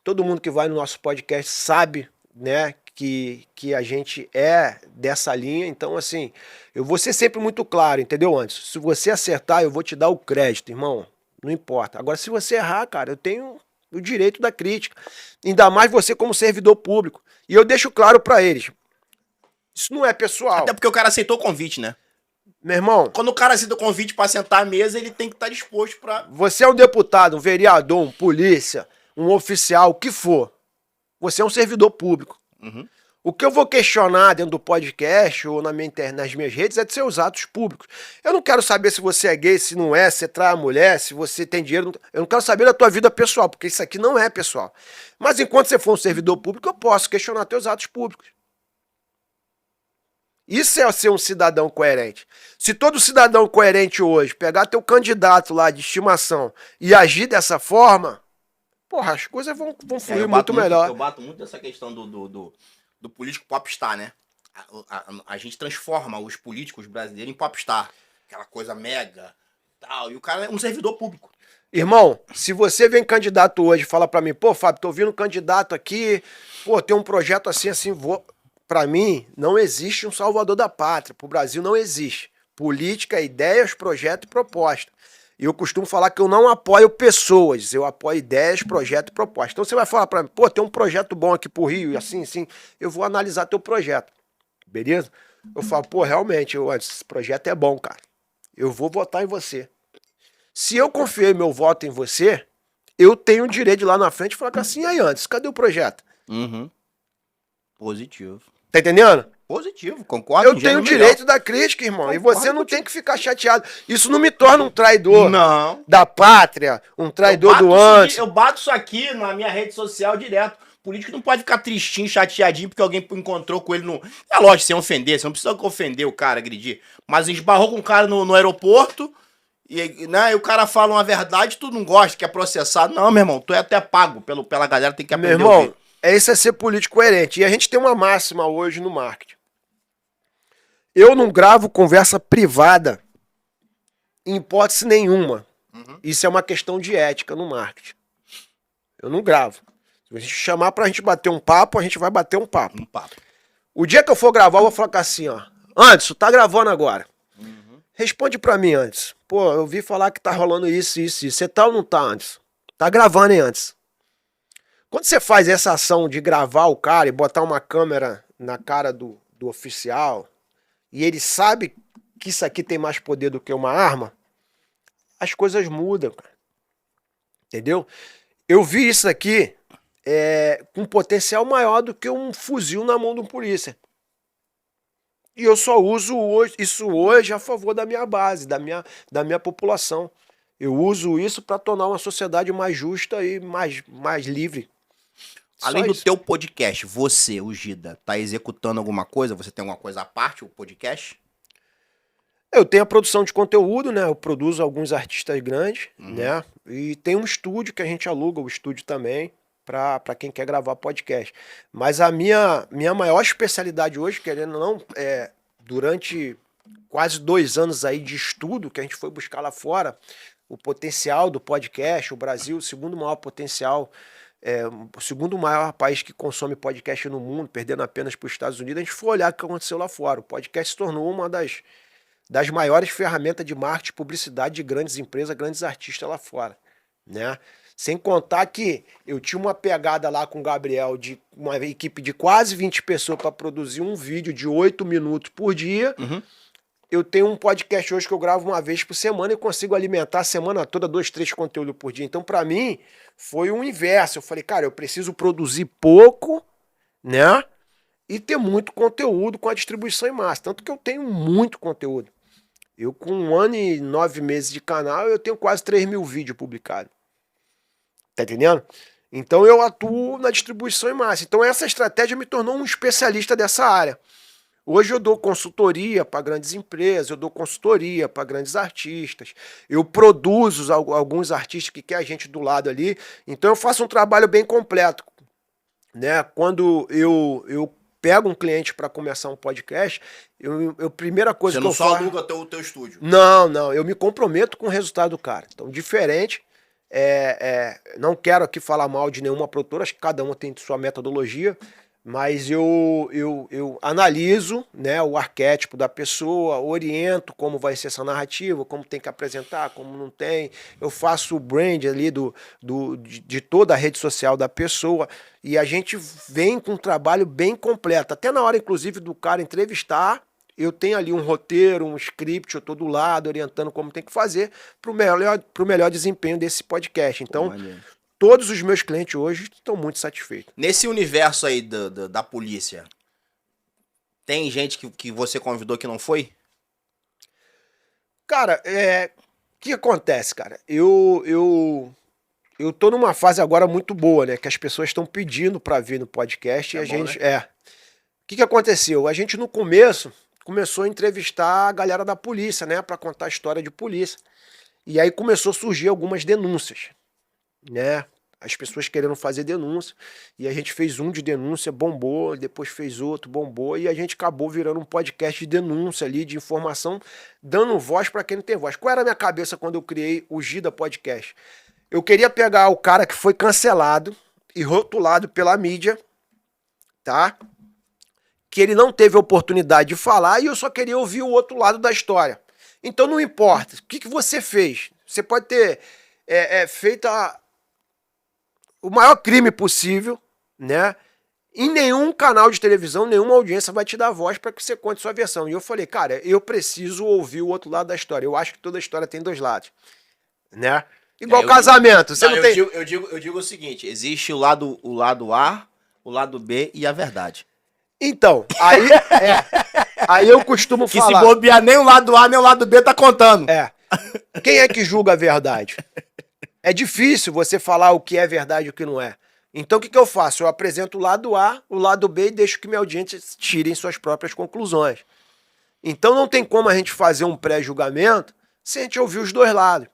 Todo mundo que vai no nosso podcast sabe, né, que a gente é dessa linha. Então, assim, eu vou ser sempre muito claro, entendeu, Anderson? Se você acertar, eu vou te dar o crédito, irmão. Não importa. Agora, se você errar, cara, eu tenho o direito da crítica. Ainda mais você como servidor público. E eu deixo claro pra eles. Isso não é pessoal. Até porque o cara aceitou o convite, né? Meu irmão, Quando o cara aceita o convite pra sentar à mesa, ele tem que estar disposto pra... você é um deputado, um vereador, um polícia, um oficial, o que for. Você é um servidor público. Uhum. O que eu vou questionar dentro do podcast ou nas minhas redes é de seus atos públicos. Eu não quero saber se você é gay, se não é, se você trai a mulher, se você tem dinheiro. Eu não quero saber da tua vida pessoal, porque isso aqui não é pessoal. Mas enquanto você for um servidor público, eu posso questionar teus atos públicos. Isso é ser um cidadão coerente. Se todo cidadão coerente hoje pegar teu candidato lá de estimação e agir dessa forma, porra, as coisas vão fluir muito melhor. Eu bato muito nessa questão do político popstar, né? A gente transforma os políticos brasileiros em popstar. Aquela coisa mega, tal. E o cara é um servidor público. Irmão, se você vem candidato hoje e fala pra mim, pô, Fábio, tô vindo candidato aqui, pô, tem um projeto assim, vou... Pra mim, não existe um salvador da pátria. Pro Brasil não existe. Política, ideias, projeto e proposta. E eu costumo falar que eu não apoio pessoas, eu apoio ideias, projeto e proposta. Então você vai falar pra mim, pô, tem um projeto bom aqui pro Rio, e assim, eu vou analisar teu projeto. Beleza? Eu falo, pô, realmente, esse projeto é bom, cara. Eu vou votar em você. Se eu confiei meu voto em você, eu tenho o direito de ir lá na frente e falar assim, aí antes, cadê o projeto? Uhum. Positivo. Tá entendendo? Positivo, concordo. Eu tenho o direito da crítica, irmão. Concordo, e você não tem que ficar chateado. Isso não me torna um traidor da pátria, um traidor do antes. Eu bato isso aqui na minha rede social direto. O político não pode ficar tristinho, chateadinho, porque alguém encontrou com ele no... É lógico, sem ofender, você não precisa ofender o cara, agredir. Mas esbarrou com o cara no aeroporto, e, né, e o cara fala uma verdade, tu não gosta, quer processar. Não, meu irmão, tu é até pago pela galera, tem que aprender. Meu irmão, isso é ser político coerente. E a gente tem uma máxima hoje no marketing. Eu não gravo conversa privada em hipótese nenhuma. Uhum. Isso é uma questão de ética no marketing. Eu não gravo. Se a gente chamar pra gente bater um papo, a gente vai bater um papo. O dia que eu for gravar, eu vou falar assim, ó. Anderson, tá gravando agora. Uhum. Responde pra mim, Anderson. Pô, eu vi falar que tá rolando isso. Você tá ou não tá, Anderson? Tá gravando, hein, Anderson? Quando você faz essa ação de gravar o cara e botar uma câmera na cara do oficial, e ele sabe que isso aqui tem mais poder do que uma arma, as coisas mudam, cara. Entendeu? Eu vi isso aqui com potencial maior do que um fuzil na mão de um polícia. E eu só uso isso hoje a favor da minha base, da minha população. Eu uso isso para tornar uma sociedade mais justa e mais livre. Além do teu podcast, você, o Gida, tá executando alguma coisa? Você tem alguma coisa à parte, o podcast? Eu tenho a produção de conteúdo, né? Eu produzo alguns artistas grandes, né? E tem um estúdio que a gente aluga, o estúdio também, para quem quer gravar podcast. Mas a minha maior especialidade hoje, querendo ou não, durante quase 2 anos aí de estudo que a gente foi buscar lá fora, o potencial do podcast, o Brasil, o segundo maior potencial, o segundo maior país que consome podcast no mundo, perdendo apenas para os Estados Unidos. A gente foi olhar o que aconteceu lá fora. O podcast se tornou uma das maiores ferramentas de marketing, publicidade de grandes empresas, grandes artistas lá fora, né? Sem contar que eu tinha uma pegada lá com o Gabriel de uma equipe de quase 20 pessoas para produzir um vídeo de 8 minutos por dia. Uhum. Eu tenho um podcast hoje que eu gravo uma vez por semana e consigo alimentar a semana toda 2, 3 conteúdos por dia. Então, para mim, foi o inverso. Eu falei, cara, eu preciso produzir pouco, né? e ter muito conteúdo com a distribuição em massa. Tanto que eu tenho muito conteúdo. Eu, com 1 ano e 9 meses de canal, eu tenho quase 3.000 vídeos publicados. Tá entendendo? Então eu atuo na distribuição em massa. Então essa estratégia me tornou um especialista dessa área. Hoje eu dou consultoria para grandes empresas, eu dou consultoria para grandes artistas, eu produzo alguns artistas que querem a gente do lado ali. Então eu faço um trabalho bem completo, né? Quando eu pego um cliente para começar um podcast, primeira coisa que eu faço... Você não só aluga o teu estúdio? Não, eu me comprometo com o resultado do cara. Então, diferente, não quero aqui falar mal de nenhuma produtora, acho que cada uma tem sua metodologia, mas eu analiso, né, o arquétipo da pessoa, oriento como vai ser essa narrativa, como tem que apresentar, como não tem. Eu faço o brand ali de toda a rede social da pessoa e a gente vem com um trabalho bem completo. Até na hora, inclusive, do cara entrevistar, eu tenho ali um roteiro, um script, eu estou do lado, orientando como tem que fazer para o melhor desempenho desse podcast. Então, todos os meus clientes hoje estão muito satisfeitos. Nesse universo aí da polícia, tem gente que você convidou que não foi? Cara, o que acontece, cara? Eu tô numa fase agora muito boa, né? Que as pessoas estão pedindo para vir no podcast e a gente... né? O que aconteceu? A gente no começo começou a entrevistar a galera da polícia, né? Para contar a história de polícia. E aí começou a surgir algumas denúncias, né? As pessoas querendo fazer denúncia, e a gente fez um de denúncia, bombou, depois fez outro, bombou, e a gente acabou virando um podcast de denúncia ali, de informação, dando voz para quem não tem voz. Qual era a minha cabeça quando eu criei o Gida Podcast? Eu queria pegar o cara que foi cancelado e rotulado pela mídia, tá? Que ele não teve oportunidade de falar, e eu só queria ouvir o outro lado da história. Então não importa, o que você fez? Você pode ter feito o maior crime possível, né? Em nenhum canal de televisão, nenhuma audiência vai te dar voz para que você conte sua versão. E eu falei, cara, eu preciso ouvir o outro lado da história. Eu acho que toda história tem dois lados, né? Igual casamento. Você não tem... eu digo o seguinte, existe o lado A, o lado B e a verdade. Então, aí eu costumo falar... Que se bobear nem o lado A nem o lado B tá contando. Quem é que julga a verdade? É difícil você falar o que é verdade e o que não é. Então o que eu faço? Eu apresento o lado A, o lado B e deixo que minha audiência tirem suas próprias conclusões. Então não tem como a gente fazer um pré-julgamento sem a gente ouvir os dois lados.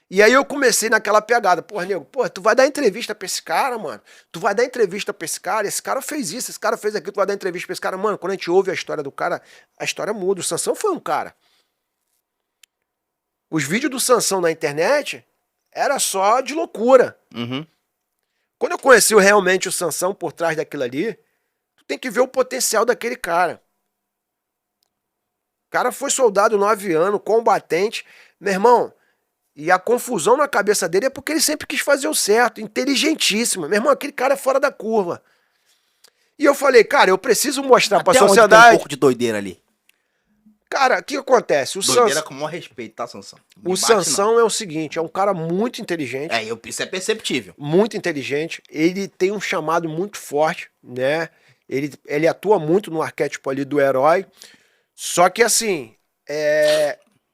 E aí eu comecei naquela pegada. Porra, nego, tu vai dar entrevista pra esse cara, mano? Tu vai dar entrevista pra esse cara fez isso, esse cara fez aquilo, tu vai dar entrevista pra esse cara. Mano, quando a gente ouve a história do cara, a história muda. O Sansão foi um cara. Os vídeos do Sansão na internet... era só de loucura. Uhum. Quando eu conheci realmente o Sansão por trás daquilo ali, tu tem que ver o potencial daquele cara. O cara foi soldado 9 anos, combatente. Meu irmão, e a confusão na cabeça dele é porque ele sempre quis fazer o certo, inteligentíssimo. Meu irmão, aquele cara é fora da curva. E eu falei, cara, eu preciso mostrar pra sociedade... tem um pouco de doideira ali. Cara, o que acontece? Doideira com o maior respeito, tá, Sansão? O Sansão é o seguinte, é um cara muito inteligente. Isso é perceptível. Muito inteligente. Ele tem um chamado muito forte, né? Ele atua muito no arquétipo ali do herói. Só que, assim,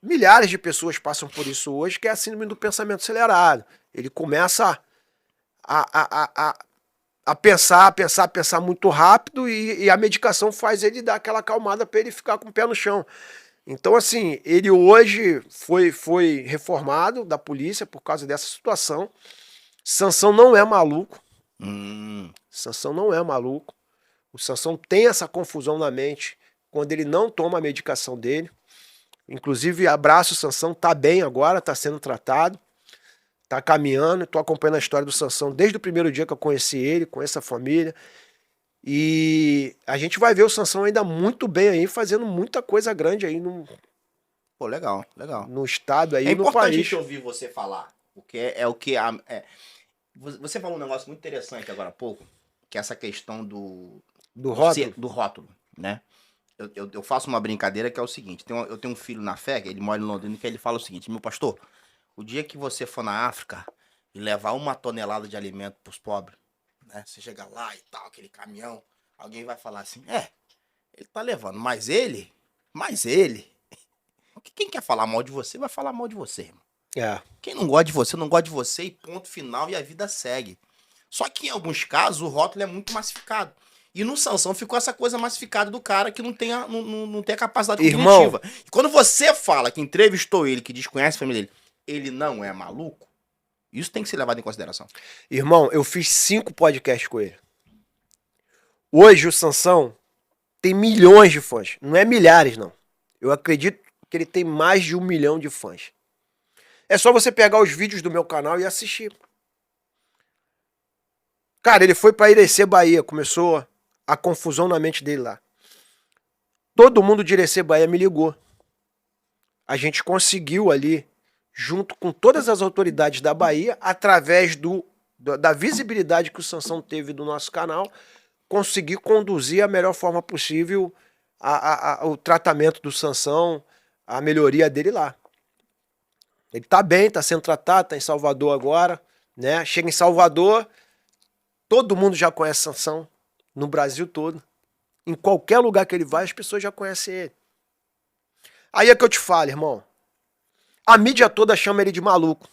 milhares de pessoas passam por isso hoje, que é a síndrome do pensamento acelerado. Ele começa a pensar muito rápido e a medicação faz ele dar aquela acalmada para ele ficar com o pé no chão. Então, assim, ele hoje foi reformado da polícia por causa dessa situação. Sansão não é maluco. Sansão não é maluco. O Sansão tem essa confusão na mente quando ele não toma a medicação dele. Inclusive, abraço o Sansão, tá bem agora, tá sendo tratado. Tá caminhando, tô acompanhando a história do Sansão desde o primeiro dia que eu conheci ele, conheço a família. E a gente vai ver o Sansão ainda muito bem aí, fazendo muita coisa grande aí no... Pô, legal, legal. No estado aí, no país. É importante a gente ouvir você falar, porque Você falou um negócio muito interessante agora há pouco, que é essa questão do rótulo, né? Eu faço uma brincadeira que é o seguinte, eu tenho um filho na fé, ele mora em Londrina, que ele fala o seguinte, meu pastor, o dia que você for na África e levar 1 tonelada de alimento pros pobres, né? Você chega lá e tal, aquele caminhão, Alguém vai falar assim, ele tá levando, mas ele, quem quer falar mal de você, vai falar mal de você, irmão. É. Quem não gosta de você, não gosta de você e ponto final e a vida segue. Só que em alguns casos o rótulo é muito massificado. E no Sansão ficou essa coisa massificada do cara que não tem a capacidade Irmão, cognitiva. E quando você fala que entrevistou ele, que desconhece a família dele, ele não é maluco, isso tem que ser levado em consideração. Irmão, eu fiz 5 podcasts com ele. Hoje o Sansão tem milhões de fãs. Não é milhares, não. Eu acredito que ele tem mais de 1 milhão de fãs. É só você pegar os vídeos do meu canal e assistir. Cara, ele foi pra Irecê, Bahia. Começou a confusão na mente dele lá. Todo mundo de Irecê, Bahia me ligou. A gente conseguiu ali, junto com todas as autoridades da Bahia, através da visibilidade que o Sansão teve do nosso canal, conseguir conduzir a melhor forma possível o tratamento do Sansão, a melhoria dele lá. Ele tá bem, tá sendo tratado, tá em Salvador agora, né? Chega em Salvador, todo mundo já conhece Sansão, no Brasil todo. Em qualquer lugar que ele vai, as pessoas já conhecem ele. Aí é que eu te falo, irmão. A mídia toda chama ele de maluco.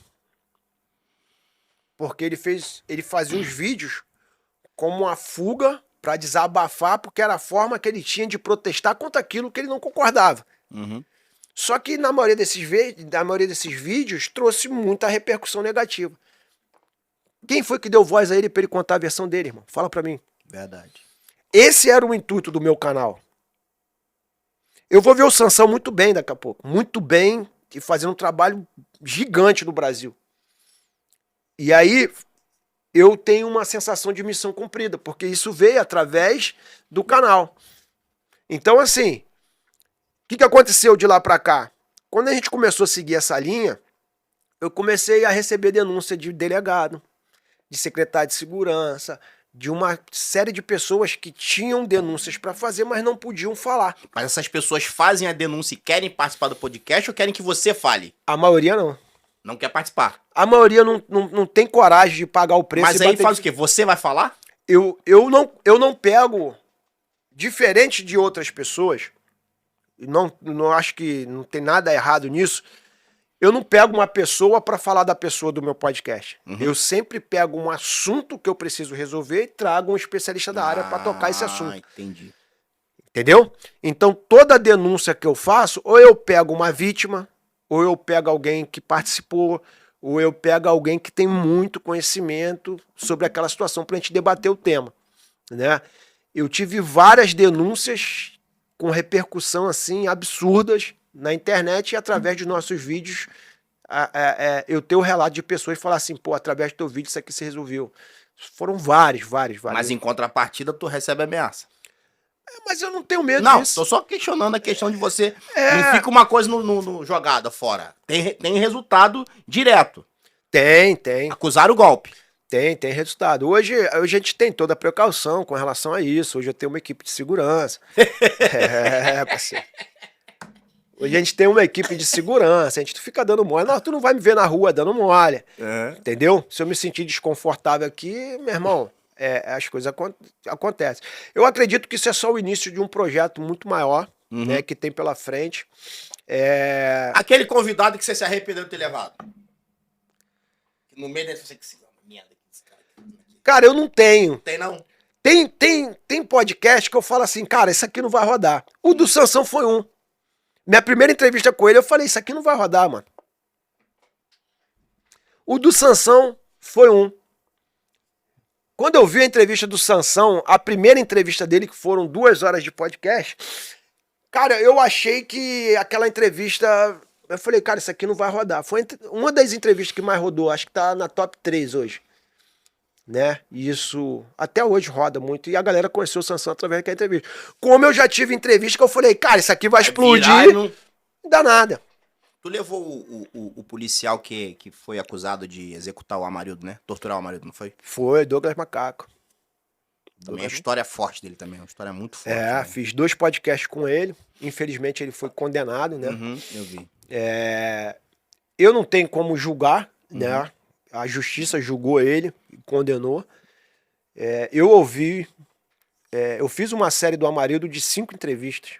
Porque ele fazia os vídeos como uma fuga para desabafar, porque era a forma que ele tinha de protestar contra aquilo que ele não concordava. Uhum. Só que na maioria desses vídeos trouxe muita repercussão negativa. Quem foi que deu voz a ele para ele contar a versão dele, irmão? Fala para mim. Verdade. Esse era o intuito do meu canal. Eu vou ver o Sansão muito bem daqui a pouco. Muito bem e fazendo um trabalho gigante no Brasil. E aí eu tenho uma sensação de missão cumprida, porque isso veio através do canal. Então, assim, o que aconteceu de lá pra cá? Quando a gente começou a seguir essa linha, eu comecei a receber denúncia de delegado, de secretário de segurança, de uma série de pessoas que tinham denúncias pra fazer, mas não podiam falar. Mas essas pessoas fazem a denúncia e querem participar do podcast ou querem que você fale? A maioria não. Não quer participar. A maioria não tem coragem de pagar o preço. Mas aí faz o quê? Você vai falar? Eu não pego, diferente de outras pessoas, não acho que não tem nada errado nisso, eu não pego uma pessoa para falar da pessoa do meu podcast. Uhum. Eu sempre pego um assunto que eu preciso resolver e trago um especialista da área para tocar esse assunto. Entendi. Entendeu? Então toda denúncia que eu faço, ou eu pego uma vítima, ou eu pego alguém que participou, ou eu pego alguém que tem muito conhecimento sobre aquela situação pra gente debater o tema, né? Eu tive várias denúncias com repercussão assim absurdas na internet e através de nossos vídeos eu tenho o relato de pessoas falar assim, pô, através do teu vídeo isso aqui se resolveu. Foram vários. Mas em contrapartida tu recebe ameaça. Mas eu não tenho medo Não, disso. tô só questionando a questão de você. Não fica uma coisa no jogada fora. Tem resultado direto. Tem. Acusar o golpe. Tem resultado. Hoje a gente tem toda a precaução com relação a isso. Hoje eu tenho uma equipe de segurança. Parceiro. Hoje a gente tem uma equipe de segurança. A gente fica dando mole. Não, tu não vai me ver na rua dando mole. Entendeu? Se eu me sentir desconfortável aqui, meu irmão, as coisas acontecem. Eu acredito que isso é só o início de um projeto muito maior, né, que tem pela frente. Aquele convidado que você se arrependeu de ter levado. No meio dessa você que se merda. Cara, eu não tenho. Tem não? Tem podcast que eu falo assim, cara, isso aqui não vai rodar. O do Sansão foi um. Minha primeira entrevista com ele, eu falei, isso aqui não vai rodar, mano. O do Sansão foi um. Quando eu vi a entrevista do Sansão, a primeira entrevista dele, que foram 2 horas de podcast, cara, eu achei que aquela entrevista... Eu falei, cara, isso aqui não vai rodar. Foi uma das entrevistas que mais rodou, acho que tá na top 3 hoje. Né? Isso até hoje roda muito. E a galera conheceu o Sansão através daquela entrevista. Como eu já tive entrevista que eu falei, cara, isso aqui vai explodir. Não dá nada. Tu levou o policial que foi acusado de executar o Amarildo, né? Torturar o Amarildo, não foi? Foi, Douglas Macaco. Também a história forte dele também, uma história muito forte. Né? Fiz 2 podcasts com ele. Infelizmente ele foi condenado, né? Eu vi. Eu não tenho como julgar, né? A justiça julgou ele e condenou. Eu ouvi eu fiz uma série do Amarildo de 5 entrevistas.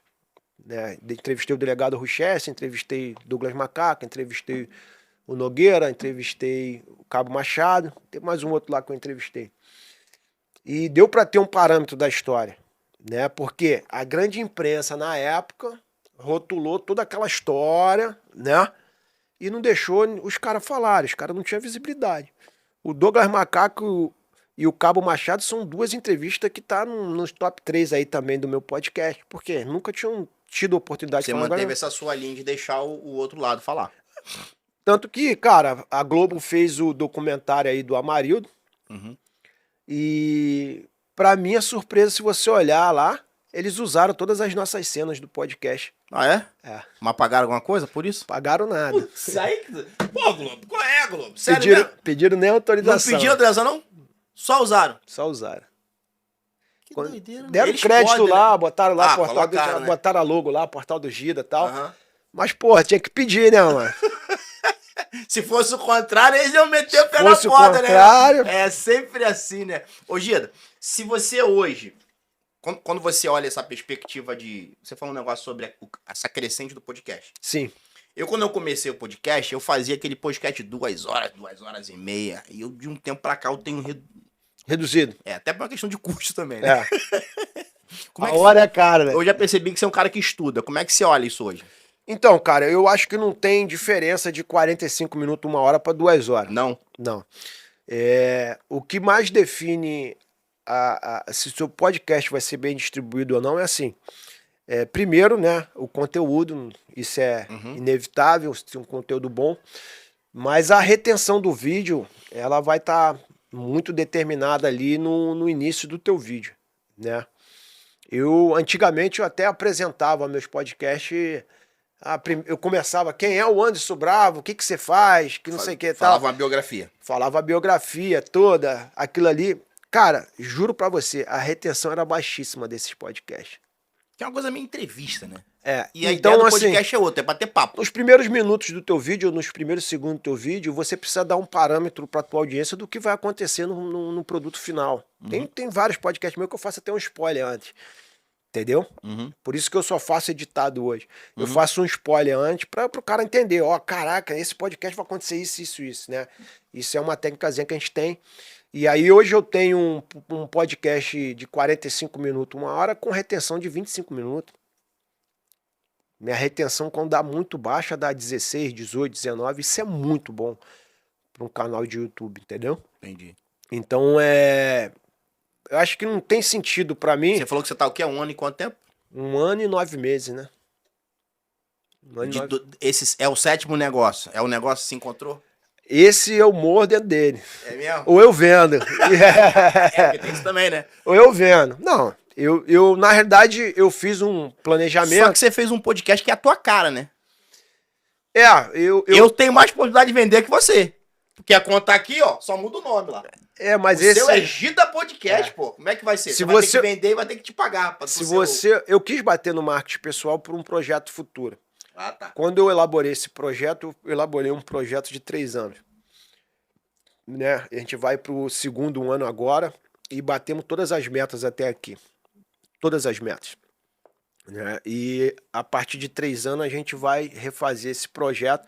Né? Entrevistei o delegado Ruchesse, entrevistei Douglas Macaca, entrevistei o Nogueira, entrevistei o Cabo Machado, tem mais um outro lá que eu entrevistei. E deu para ter um parâmetro da história, né? Porque a grande imprensa na época rotulou toda aquela história, né? E não deixou os caras falarem, os caras não tinham visibilidade. O Douglas Macaco e o Cabo Machado são 2 entrevistas que tá nos top 3 aí também do meu podcast, porque nunca tinham tido oportunidade Você de falar. manteve essa sua linha de deixar o outro lado falar. Tanto que, cara, a Globo fez o documentário aí do Amarildo. Uhum. E, pra minha surpresa, se você olhar lá, eles usaram todas as nossas cenas do podcast. Ah, é? É. Mas pagaram alguma coisa por isso? Pagaram nada. Putz, aí... Pô, Globo, qual é, Globo? Sério mesmo? Pediram nem Não autorização. pediram autorização, não? Só usaram. Só usaram. Que doideira, Deram Eles crédito podem, lá, né? botaram lá, Colocaram, né? botaram a logo lá, portal do Gida e tal. Aham. Mas, porra, tinha que pedir, né, mano? Se fosse o contrário, eles iam meter o pé Se na fosse o porta, contrário- né? É sempre assim, né? Ô, Gida, se você hoje, quando você olha essa perspectiva de... Você falou um negócio sobre essa crescente do podcast. Sim. Quando eu comecei o podcast, eu fazia aquele podcast de 2 horas, 2 horas e meia. E eu, de um tempo pra cá, eu tenho... Reduzido. Até por uma questão de custo também, né? É. Como é A que hora é cara, né? Eu já percebi que você é um cara que estuda. Como é que você olha isso hoje? Então, cara, eu acho que não tem diferença de 45 minutos, 1 hora pra 2 horas. Não? Não. O que mais define se o seu podcast vai ser bem distribuído ou não é assim. Primeiro, né, o conteúdo, isso é inevitável, se tem um conteúdo bom, mas a retenção do vídeo, ela vai estar muito determinada ali no início do teu vídeo, né? Antigamente, eu até apresentava meus podcasts, eu começava, quem é o Anderson Bravo, o que você faz, que não sei o que tal. Falava uma biografia. Falava a biografia toda, aquilo ali. Cara, juro pra você, a retenção era baixíssima desses podcasts. Que é uma coisa meio entrevista, né? E Então, a ideia do assim, podcast é outra, é bater papo. nos primeiros minutos do teu vídeo, ou nos primeiros segundos do teu vídeo, você precisa dar um parâmetro pra tua audiência do que vai acontecer no produto final. Tem vários podcasts meus que eu faço até um spoiler antes. Entendeu? Por isso que eu só faço editado hoje. Eu faço um spoiler antes para o cara entender. Ó, caraca, nesse podcast vai acontecer isso, né? Isso é uma técnicazinha que a gente tem. E aí hoje eu tenho um podcast de 45 minutos, 1 hora, com retenção de 25 minutos. Minha retenção, quando dá muito baixa, dá 16, 18, 19. Isso é muito bom para um canal de YouTube, entendeu? Entendi. Então, eu acho que não tem sentido para mim. Você falou que você tá o quê? 1 ano e quanto tempo? 1 ano e 9 meses, né? 1 ano e 9... Esse é o 7º negócio. É o negócio que se encontrou? Esse eu morro dentro dele. É mesmo? Ou eu vendo. Porque tem isso também, né? Ou eu vendo. Não, eu na realidade, eu fiz um planejamento. Só que você fez um podcast que é a tua cara, né? Eu Eu tenho mais possibilidade de vender que você. Porque a conta tá aqui, ó, só muda o nome lá. mas O esse seu é Gida Podcast, pô. Como é que vai ser? Se Você vai ter você- que vender e vai ter que te pagar. eu quis bater no marketing pessoal por um projeto futuro. Ah, tá. Quando eu elaborei esse projeto, eu elaborei um projeto de 3 anos. Né? A gente vai pro 2º ano agora e batemos todas as metas até aqui. Todas as metas. Né? E a partir de 3 anos a gente vai refazer esse projeto.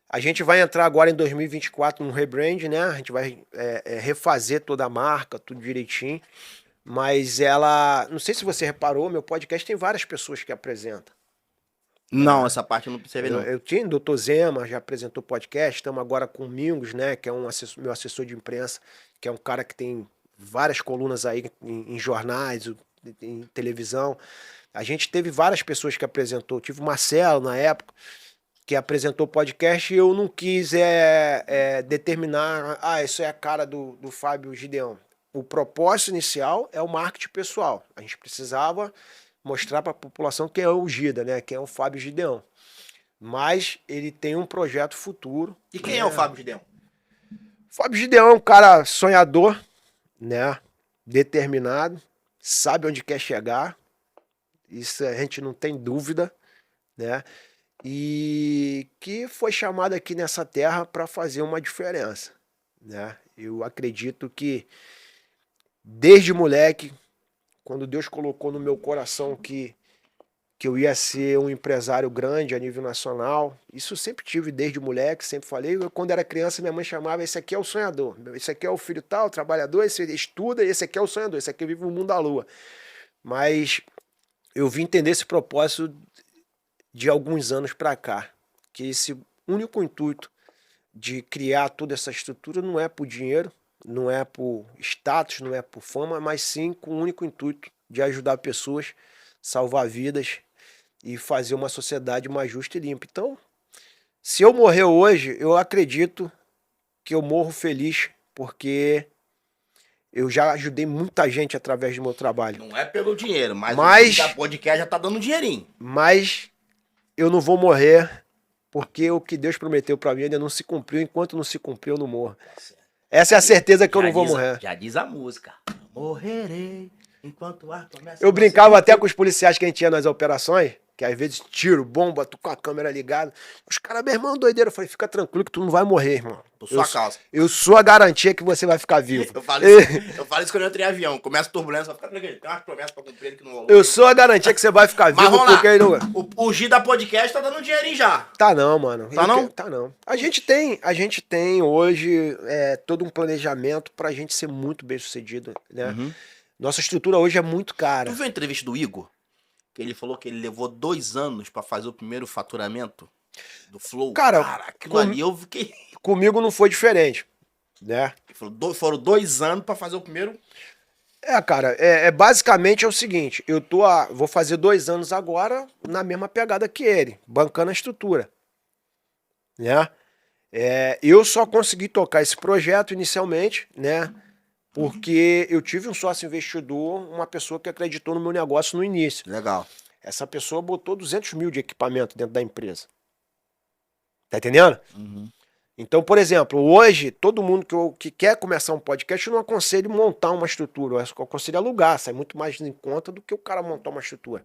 A gente vai entrar agora em 2024 num rebrand, né? A gente vai refazer toda a marca, tudo direitinho. Mas não sei se você reparou, meu podcast tem várias pessoas que apresentam. Não, essa parte eu não percebi, não. Eu tinha o Dr. Zema, já apresentou podcast, estamos agora com o Mingos, né? Que é meu assessor de imprensa, que é um cara que tem várias colunas aí em jornais, em televisão. A gente teve várias pessoas que apresentou. Tive o Marcelo na época, que apresentou podcast, e eu não quis determinar, isso é a cara do Fábio Gideão. O propósito inicial é o marketing pessoal. A gente precisava mostrar para a população quem é o Gida, né? Quem é o Fábio Gideão. Mas ele tem um projeto futuro. E quem é o Fábio Gideão? Fábio Gideão é um cara sonhador, né? Determinado, sabe onde quer chegar. Isso a gente não tem dúvida, né? E que foi chamado aqui nessa terra para fazer uma diferença, né? Eu acredito que desde moleque, quando Deus colocou no meu coração que eu ia ser um empresário grande a nível nacional. Isso eu sempre tive desde moleque, sempre falei. Eu, quando era criança, minha mãe chamava, esse aqui é o sonhador. Esse aqui é o filho tal, trabalhador, esse estuda, esse aqui é o sonhador, esse aqui vive no mundo da lua. Mas eu vim entender esse propósito de alguns anos para cá, que esse único intuito de criar toda essa estrutura não é por dinheiro, não é por status, não é por fama, mas sim com o único intuito de ajudar pessoas, salvar vidas e fazer uma sociedade mais justa e limpa. Então, se eu morrer hoje, eu acredito que eu morro feliz, porque eu já ajudei muita gente através do meu trabalho. Não é pelo dinheiro, mas Mas- o podcast já tá dando um dinheirinho. Mas eu não vou morrer, porque o que Deus prometeu para mim ainda não se cumpriu. Enquanto não se cumpriu, eu não morro. Essa é a certeza que eu não vou morrer. Já diz a música. Morrerei enquanto o ar começa Eu a brincava até com os policiais que a gente tinha nas operações, que às vezes tiro, bomba, tu com a câmera ligada. Os caras, meu irmão, doideira. Eu falei, fica tranquilo que tu não vai morrer, irmão. Por sua causa. Eu sou a garantia que você vai ficar vivo. Eu falo isso quando eu entrei em avião. Começa a turbulência, vai ficar tranquilo. Tem umas promessas pra cumprir que não rolou. Eu sou a garantia que você vai ficar Mas vivo, vamos lá. porque não... O Gida Podcast tá dando um dinheirinho já. Tá não, mano. Tá não? Tá não. A gente tem hoje todo um planejamento pra gente ser muito bem sucedido, né? Uhum. Nossa estrutura hoje é muito cara. Tu viu a entrevista do Igor? Que ele falou que ele levou 2 anos pra fazer o primeiro faturamento do Flow. Cara, aquilo ali eu fiquei... Comigo não foi diferente, né? Ele falou, foram 2 anos pra fazer o primeiro... Cara, basicamente é o seguinte, vou fazer 2 anos agora na mesma pegada que ele, bancando a estrutura, né? Eu só consegui tocar esse projeto inicialmente, né? Porque eu tive um sócio investidor, uma pessoa que acreditou no meu negócio no início. Legal. Essa pessoa botou 200 mil de equipamento dentro da empresa. Tá entendendo? Uhum. Então, por exemplo, hoje, todo mundo que quer começar um podcast, eu não aconselho montar uma estrutura. Eu aconselho alugar, sai muito mais em conta do que o cara montar uma estrutura.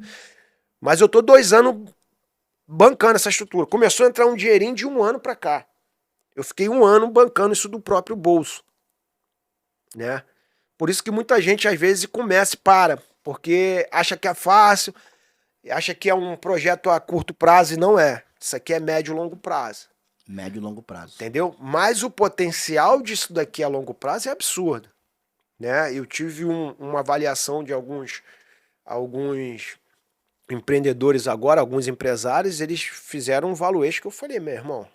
Mas eu tô 2 anos bancando essa estrutura. Começou a entrar um dinheirinho de 1 ano pra cá. Eu fiquei 1 ano bancando isso do próprio bolso, né? Por isso que muita gente, às vezes, começa e para, porque acha que é fácil, acha que é um projeto a curto prazo e não é. Isso aqui é médio e longo prazo. Médio e longo prazo. Entendeu? Mas o potencial disso daqui a longo prazo é absurdo, né? Eu tive uma avaliação de alguns empreendedores agora, alguns empresários, eles fizeram um valuation que eu falei, meu irmão,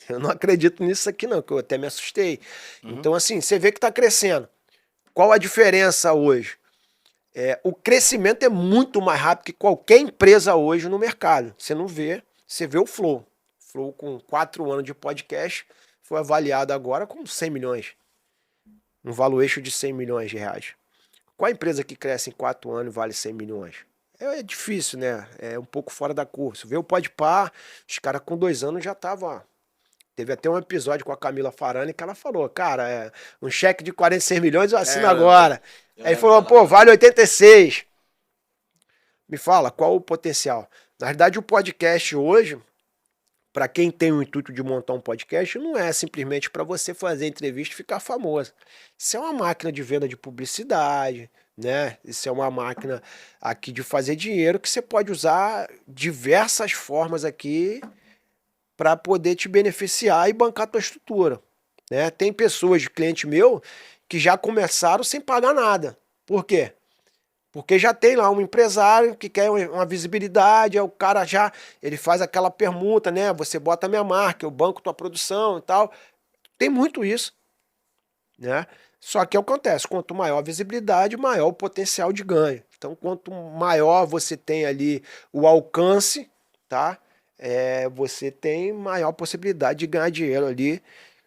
eu não acredito nisso aqui não, que eu até me assustei. Então, assim, você vê que está crescendo. Qual a diferença hoje? O crescimento é muito mais rápido que qualquer empresa hoje no mercado. Você não vê, você vê o Flow. Flow com 4 anos de podcast foi avaliado agora com 100 milhões. Um valuation de 100 milhões de reais. Qual a empresa que cresce em 4 anos e vale 100 milhões? É difícil, né? É um pouco fora da curva. Você vê o Podpah, os caras com 2 anos já estavam... Teve até um episódio com a Camila Farani que ela falou, cara, um cheque de 46 milhões eu assino agora. Aí falou, pô, vale 86. Me fala, qual o potencial? Na verdade, o podcast hoje, para quem tem o intuito de montar um podcast, não é simplesmente para você fazer entrevista e ficar famoso. Isso é uma máquina de venda de publicidade, né? Isso é uma máquina aqui de fazer dinheiro que você pode usar diversas formas aqui para poder te beneficiar e bancar a tua estrutura, né? Tem pessoas, de cliente meu, que já começaram sem pagar nada. Por quê? Porque já tem lá um empresário que quer uma visibilidade, aí o cara ele faz aquela permuta, né? Você bota a minha marca, eu banco tua produção e tal. Tem muito isso, né? Só que acontece, quanto maior a visibilidade, maior o potencial de ganho. Então, quanto maior você tem ali o alcance, tá? Você tem maior possibilidade de ganhar dinheiro ali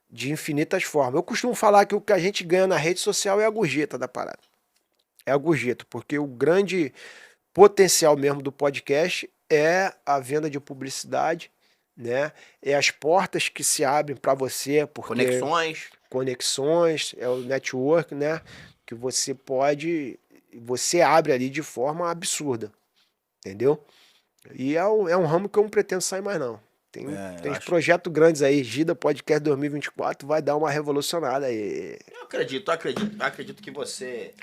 de infinitas formas. Eu costumo falar que o que a gente ganha na rede social é a gorjeta da parada. É a gorjeta, porque o grande potencial mesmo do podcast é a venda de publicidade, né? É as portas que se abrem para você, porque conexões, é o network, né? Que você abre ali de forma absurda, entendeu? E é um ramo que eu não pretendo sair mais não. Tem uns projetos grandes aí, Gida Podcast 2024 vai dar uma revolucionada aí. Eu acredito que você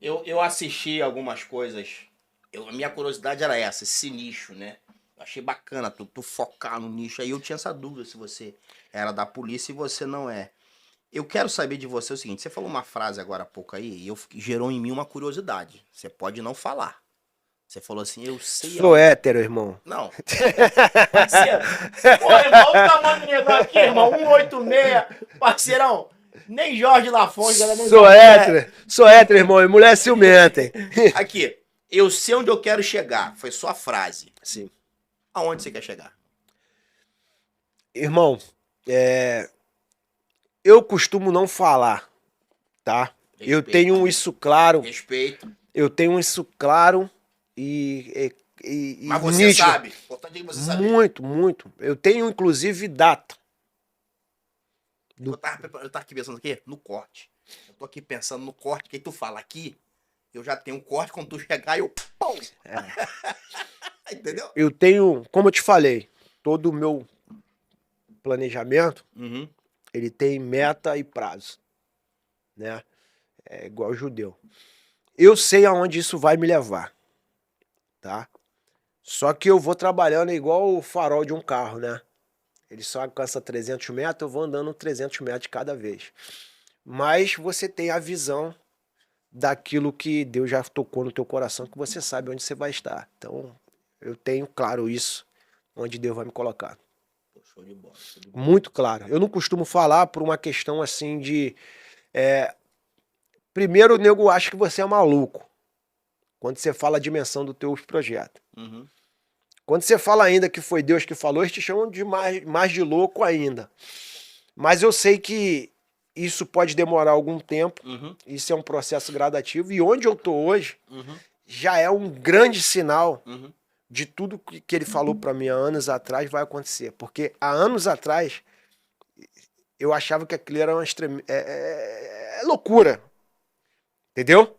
Eu assisti algumas coisas. A minha curiosidade era essa, esse nicho, né? Eu achei bacana tu focar no nicho. Aí eu tinha essa dúvida se você era da polícia e você não é. Eu quero saber de você o seguinte: você falou uma frase agora há pouco aí e gerou em mim uma curiosidade. Você pode não falar. Você falou assim, eu sei. Sou hétero, irmão. Não. Parceiro. Pô, irmão, olha o tamanho do negócio aqui, irmão. 186. Parceirão. Nem Jorge Lafont. Sou hétero, irmão. E mulher ciumenta, hein? Aqui. Eu sei onde eu quero chegar. Foi só a frase. Sim. Aonde você quer chegar? Irmão, eu costumo não falar, tá? Respeito. Eu tenho isso claro. Respeito. Eu tenho isso claro Mas você nítido. sabe. Importante é que você sabe. Muito, muito. Eu tenho, inclusive, data. Eu tava aqui pensando aqui no corte. Eu tô aqui pensando no corte. Que tu fala aqui, eu já tenho um corte. Quando tu chegar, eu... Pum! Entendeu? Eu tenho, como eu te falei, todo o meu planejamento, ele tem meta e prazo, né? É igual judeu. Eu sei aonde isso vai me levar, tá? Só que eu vou trabalhando igual o farol de um carro, né? Ele só alcança 300 metros, eu vou andando 300 metros de cada vez. Mas você tem a visão daquilo que Deus já tocou no teu coração, que você sabe onde você vai estar. Então, eu tenho claro isso, onde Deus vai me colocar. Show de bola, show de bola. Muito claro. Eu não costumo falar por uma questão assim de... Primeiro, o nego acha que você é maluco quando você fala a dimensão do teu projeto. Quando você fala ainda que foi Deus que falou, eles te chamam de mais de louco ainda. Mas eu sei que isso pode demorar algum tempo, isso é um processo gradativo, e onde eu tô hoje já é um grande sinal de tudo que ele falou para mim há anos atrás vai acontecer. Porque há anos atrás eu achava que aquilo era uma loucura. Entendeu?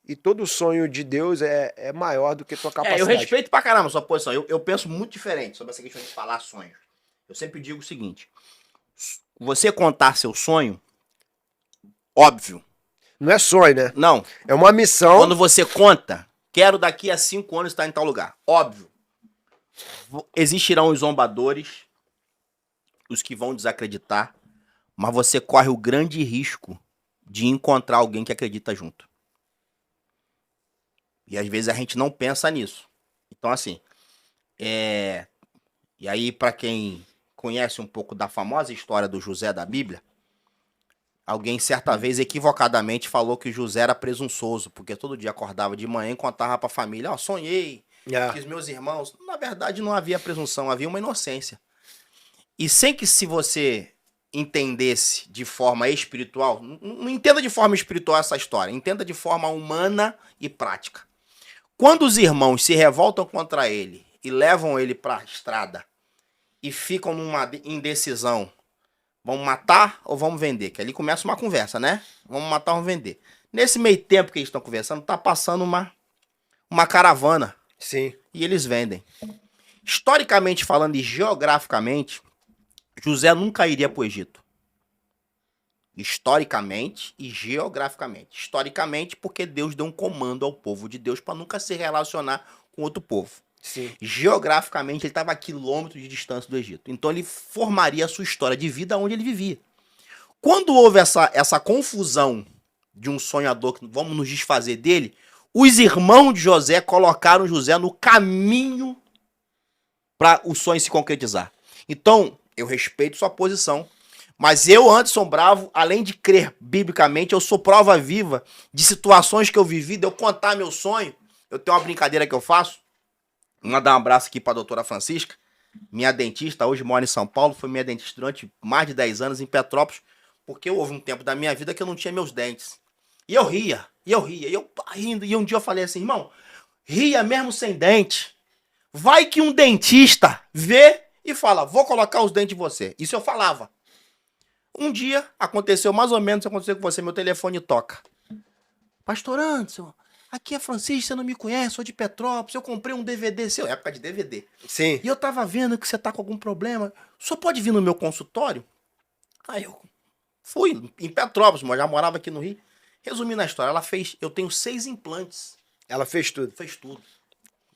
E todo sonho de Deus é maior do que tua capacidade. Eu respeito pra caramba a sua posição. Eu penso muito diferente sobre essa questão de falar sonhos. Eu sempre digo o seguinte: você contar seu sonho, óbvio. Não é sonho, né? Não. É uma missão. Quando você conta, quero daqui a 5 anos estar em tal lugar. Óbvio. Existirão os zombadores, os que vão desacreditar, mas você corre o grande risco de encontrar alguém que acredita junto. E às vezes a gente não pensa nisso. Então, assim, e aí, para quem conhece um pouco da famosa história do José da Bíblia, alguém certa vez equivocadamente falou que José era presunçoso, porque todo dia acordava de manhã e contava pra família, sonhei, que os meus irmãos... Na verdade, não havia presunção, havia uma inocência. E sem que se você entendesse de forma espiritual, não entenda de forma espiritual essa história, entenda de forma humana e prática. Quando os irmãos se revoltam contra ele e levam ele para a estrada e ficam numa indecisão, vamos matar ou vamos vender? Que ali começa uma conversa, né? Vamos matar ou vamos vender. Nesse meio tempo que eles estão conversando, tá passando uma caravana. Sim. E eles vendem. Historicamente falando e geograficamente, José nunca iria para o Egito. Historicamente e geograficamente. Historicamente, porque Deus deu um comando ao povo de Deus para nunca se relacionar com outro povo. Sim. Geograficamente, ele estava a quilômetros de distância do Egito. Então, ele formaria a sua história de vida onde ele vivia. Quando houve essa confusão de um sonhador que vamos nos desfazer dele, os irmãos de José colocaram José no caminho para o sonho se concretizar. Então, eu respeito sua posição. Mas eu, Anderson Bravo, além de crer biblicamente, eu sou prova viva de situações que eu vivi, de eu contar meu sonho. Eu tenho uma brincadeira que eu faço. Vou mandar um abraço aqui para a doutora Francisca, minha dentista, hoje mora em São Paulo, foi minha dentista durante mais de 10 anos em Petrópolis, porque houve um tempo da minha vida que eu não tinha meus dentes. E eu ria, e eu rindo, e um dia eu falei assim, irmão, ria mesmo sem dente. Vai que um dentista vê e fala, vou colocar os dentes em você. Isso eu falava. Um dia, aconteceu mais ou menos, isso aconteceu com você, meu telefone toca. Pastor Anderson, aqui é Francisco, você não me conhece, sou de Petrópolis, eu comprei um DVD seu, época de DVD. Sim. E eu tava vendo que você tá com algum problema, o senhor pode vir no meu consultório? Aí eu fui, em Petrópolis, mas já morava aqui no Rio. Resumindo a história, ela fez... Eu tenho 6 implantes. Ela fez tudo. Fez tudo.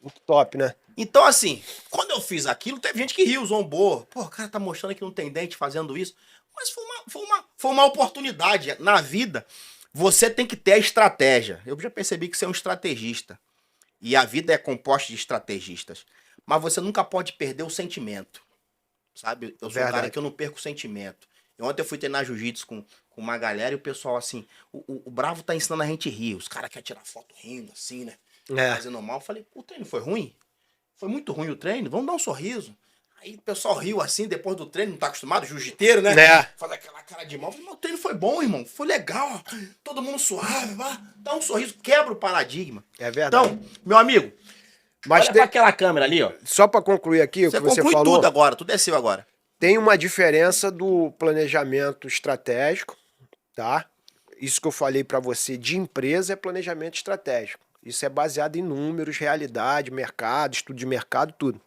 Muito top, né? Então, assim, quando eu fiz aquilo, teve gente que riu, zombou. Pô, o cara tá mostrando que não tem dente fazendo isso. Mas foi uma oportunidade. Na vida, você tem que ter a estratégia. Eu já percebi que você é um estrategista. E a vida é composta de estrategistas. Mas você nunca pode perder o sentimento. Sabe? Eu sou um cara que eu não perco o sentimento. Ontem eu fui treinar jiu-jitsu com uma galera e o pessoal, assim, o Bravo tá ensinando a gente rir. Os caras querem tirar foto rindo, assim, né? Fazendo mal. Eu falei, o treino foi ruim? Foi muito ruim o treino? Vamos dar um sorriso. Aí o pessoal riu assim, depois do treino, não tá acostumado, jiu-jiteiro, né? Faz aquela cara de mal. Eu falei, mas o treino foi bom, irmão. Foi legal. Todo mundo suave. Dá um sorriso, quebra o paradigma. É verdade. Então, meu amigo, olha pra aquela câmera ali, ó. Só pra concluir aqui o que você falou. Tudo agora, tudo é seu agora. Tem uma diferença do planejamento estratégico, tá? Isso que eu falei pra você de empresa é planejamento estratégico. Isso é baseado em números, realidade, mercado, estudo de mercado, tudo.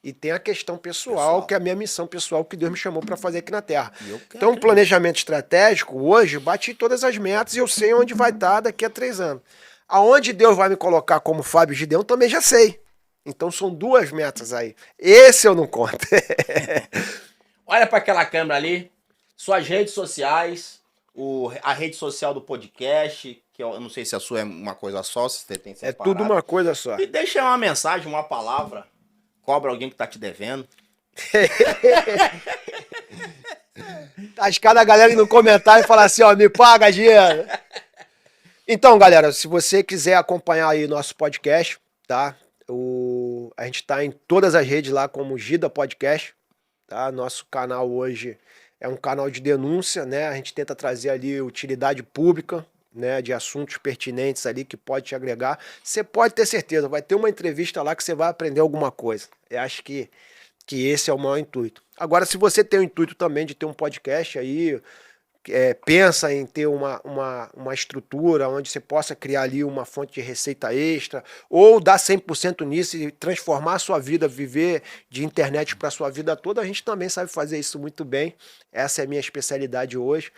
E tem a questão pessoal, que é a minha missão pessoal que Deus me chamou para fazer aqui na Terra. Então, o planejamento estratégico, hoje, bati todas as metas e eu sei onde vai estar daqui a 3 anos. Aonde Deus vai me colocar como Fábio Gideão, também já sei. Então, são 2 metas aí. Esse eu não conto. Olha para aquela câmera ali, suas redes sociais, a rede social do podcast, que eu não sei se a sua é uma coisa só, se você tem separado. É tudo uma coisa só. E deixa uma mensagem, uma palavra. Cobra alguém que tá te devendo. Acho que cada galera ir no comentário e falar assim, ó, me paga dinheiro. Então, galera, se você quiser acompanhar aí nosso podcast, tá? A gente tá em todas as redes lá como Gida Podcast, tá? Nosso canal hoje é um canal de denúncia, né? A gente tenta trazer ali utilidade pública, né, de assuntos pertinentes ali que pode te agregar. Você pode ter certeza, vai ter uma entrevista lá que você vai aprender alguma coisa. Eu acho que esse é o maior intuito. Agora, se você tem o intuito também de ter um podcast aí, pensa em ter uma estrutura onde você possa criar ali uma fonte de receita extra, ou dar 100% nisso e transformar a sua vida, viver de internet para a sua vida toda, a gente também sabe fazer isso muito bem. Essa é a minha especialidade hoje.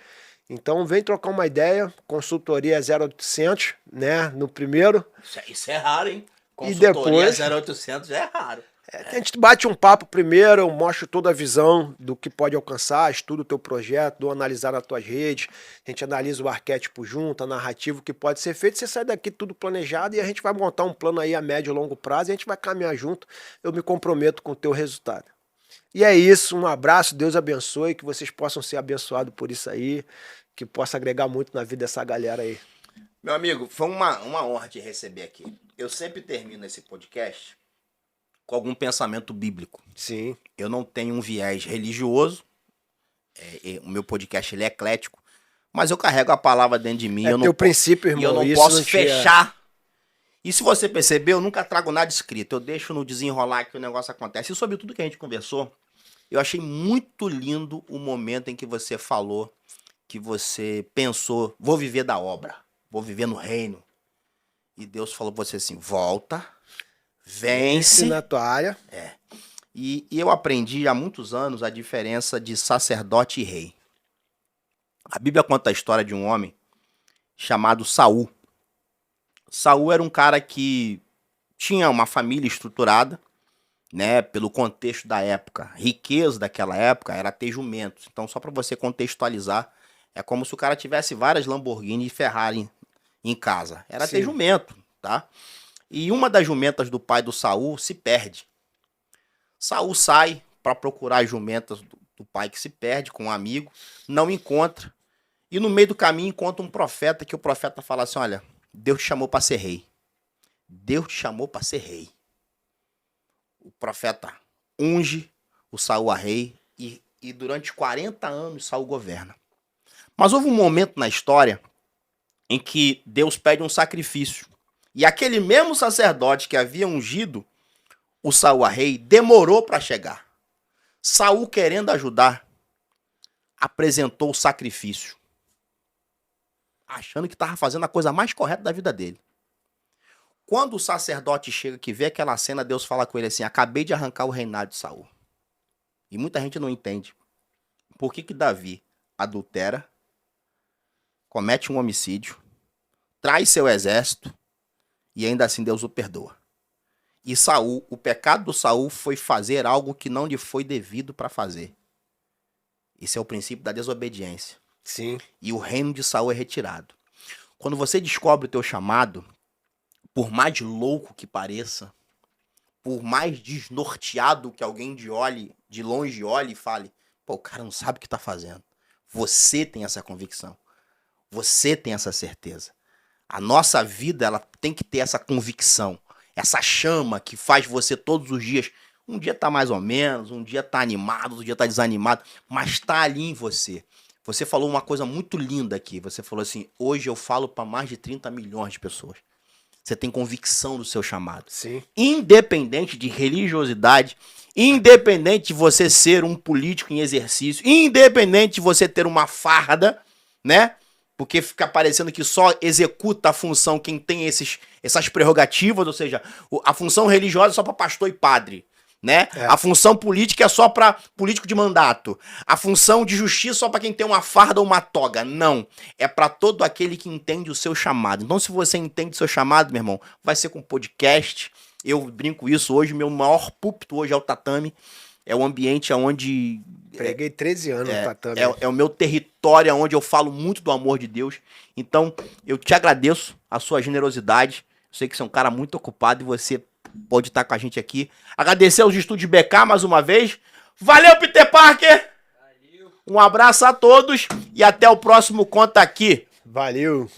Então vem trocar uma ideia, consultoria 0800, né, no primeiro. Isso é raro, hein? Consultoria e depois 0800 já é raro. A gente bate um papo primeiro, eu mostro toda a visão do que pode alcançar, estudo o teu projeto, dou analisar nas tuas redes, a gente analisa o arquétipo junto, a narrativa que pode ser feito, você sai daqui tudo planejado e a gente vai montar um plano aí a médio e longo prazo e a gente vai caminhar junto, eu me comprometo com o teu resultado. E é isso, um abraço, Deus abençoe, que vocês possam ser abençoados por isso aí, que possa agregar muito na vida dessa galera aí. Meu amigo, foi uma honra te receber aqui. Eu sempre termino esse podcast com algum pensamento bíblico. Sim. Eu não tenho um viés religioso, o meu podcast ele é eclético, mas eu carrego a palavra dentro de mim. É teu princípio, irmão. E eu não posso fechar. E se você perceber, eu nunca trago nada escrito. Eu deixo no desenrolar que o negócio acontece. E sobre tudo que a gente conversou, eu achei muito lindo o momento em que você falou, que você pensou, vou viver da obra, vou viver no reino. E Deus falou pra você assim, volta, vence. Na tua área. E eu aprendi há muitos anos a diferença de sacerdote e rei. A Bíblia conta a história de um homem chamado Saul. Saul era um cara que tinha uma família estruturada, né, pelo contexto da época. Riqueza daquela época era ter jumentos. Então, só para você contextualizar, é como se o cara tivesse várias Lamborghini e Ferrari em casa. Era ter jumento, tá? E uma das jumentas do pai do Saul se perde. Saul sai para procurar as jumentas do pai que se perde com um amigo, não encontra. E no meio do caminho encontra um profeta, que o profeta fala assim, olha, Deus te chamou para ser rei. Deus te chamou para ser rei. O profeta unge o Saul a rei e durante 40 anos Saul governa. Mas houve um momento na história em que Deus pede um sacrifício. E aquele mesmo sacerdote que havia ungido o Saul a rei demorou para chegar. Saul, querendo ajudar, apresentou o sacrifício, achando que estava fazendo a coisa mais correta da vida dele. Quando o sacerdote chega, que vê aquela cena, Deus fala com ele assim, acabei de arrancar o reinado de Saul. E muita gente não entende. Por que Davi adultera, comete um homicídio, traz seu exército e ainda assim Deus o perdoa. E Saul, o pecado do Saul foi fazer algo que não lhe foi devido para fazer. Esse é o princípio da desobediência. Sim. E o reino de Saul é retirado. Quando você descobre o teu chamado, por mais louco que pareça, por mais desnorteado que alguém de longe olhe e fale, pô, o cara não sabe o que tá fazendo. Você tem essa convicção. Você tem essa certeza. A nossa vida, ela tem que ter essa convicção. Essa chama que faz você todos os dias. Um dia tá mais ou menos, um dia tá animado, outro dia tá desanimado, mas tá ali em você. Você falou uma coisa muito linda aqui. Você falou assim, hoje eu falo para mais de 30 milhões de pessoas. Você tem convicção do seu chamado. Sim. Independente de religiosidade, independente de você ser um político em exercício, independente de você ter uma farda, né? Porque fica parecendo que só executa a função quem tem essas prerrogativas, ou seja, a função religiosa é só para pastor e padre, né? É. A função política é só para político de mandato. A função de justiça é só para quem tem uma farda ou uma toga. Não. É para todo aquele que entende o seu chamado. Então, se você entende o seu chamado, meu irmão, vai ser com podcast. Eu brinco isso hoje. Meu maior púlpito hoje é o tatame. É o ambiente onde... Preguei 13 anos no tatame. É o meu território onde eu falo muito do amor de Deus. Então, eu te agradeço a sua generosidade. Eu sei que você é um cara muito ocupado e você pode estar com a gente aqui. Agradecer aos estúdios BK mais uma vez. Valeu, Peter Parker! Valeu. Um abraço a todos e até o próximo Conta Aqui. Valeu!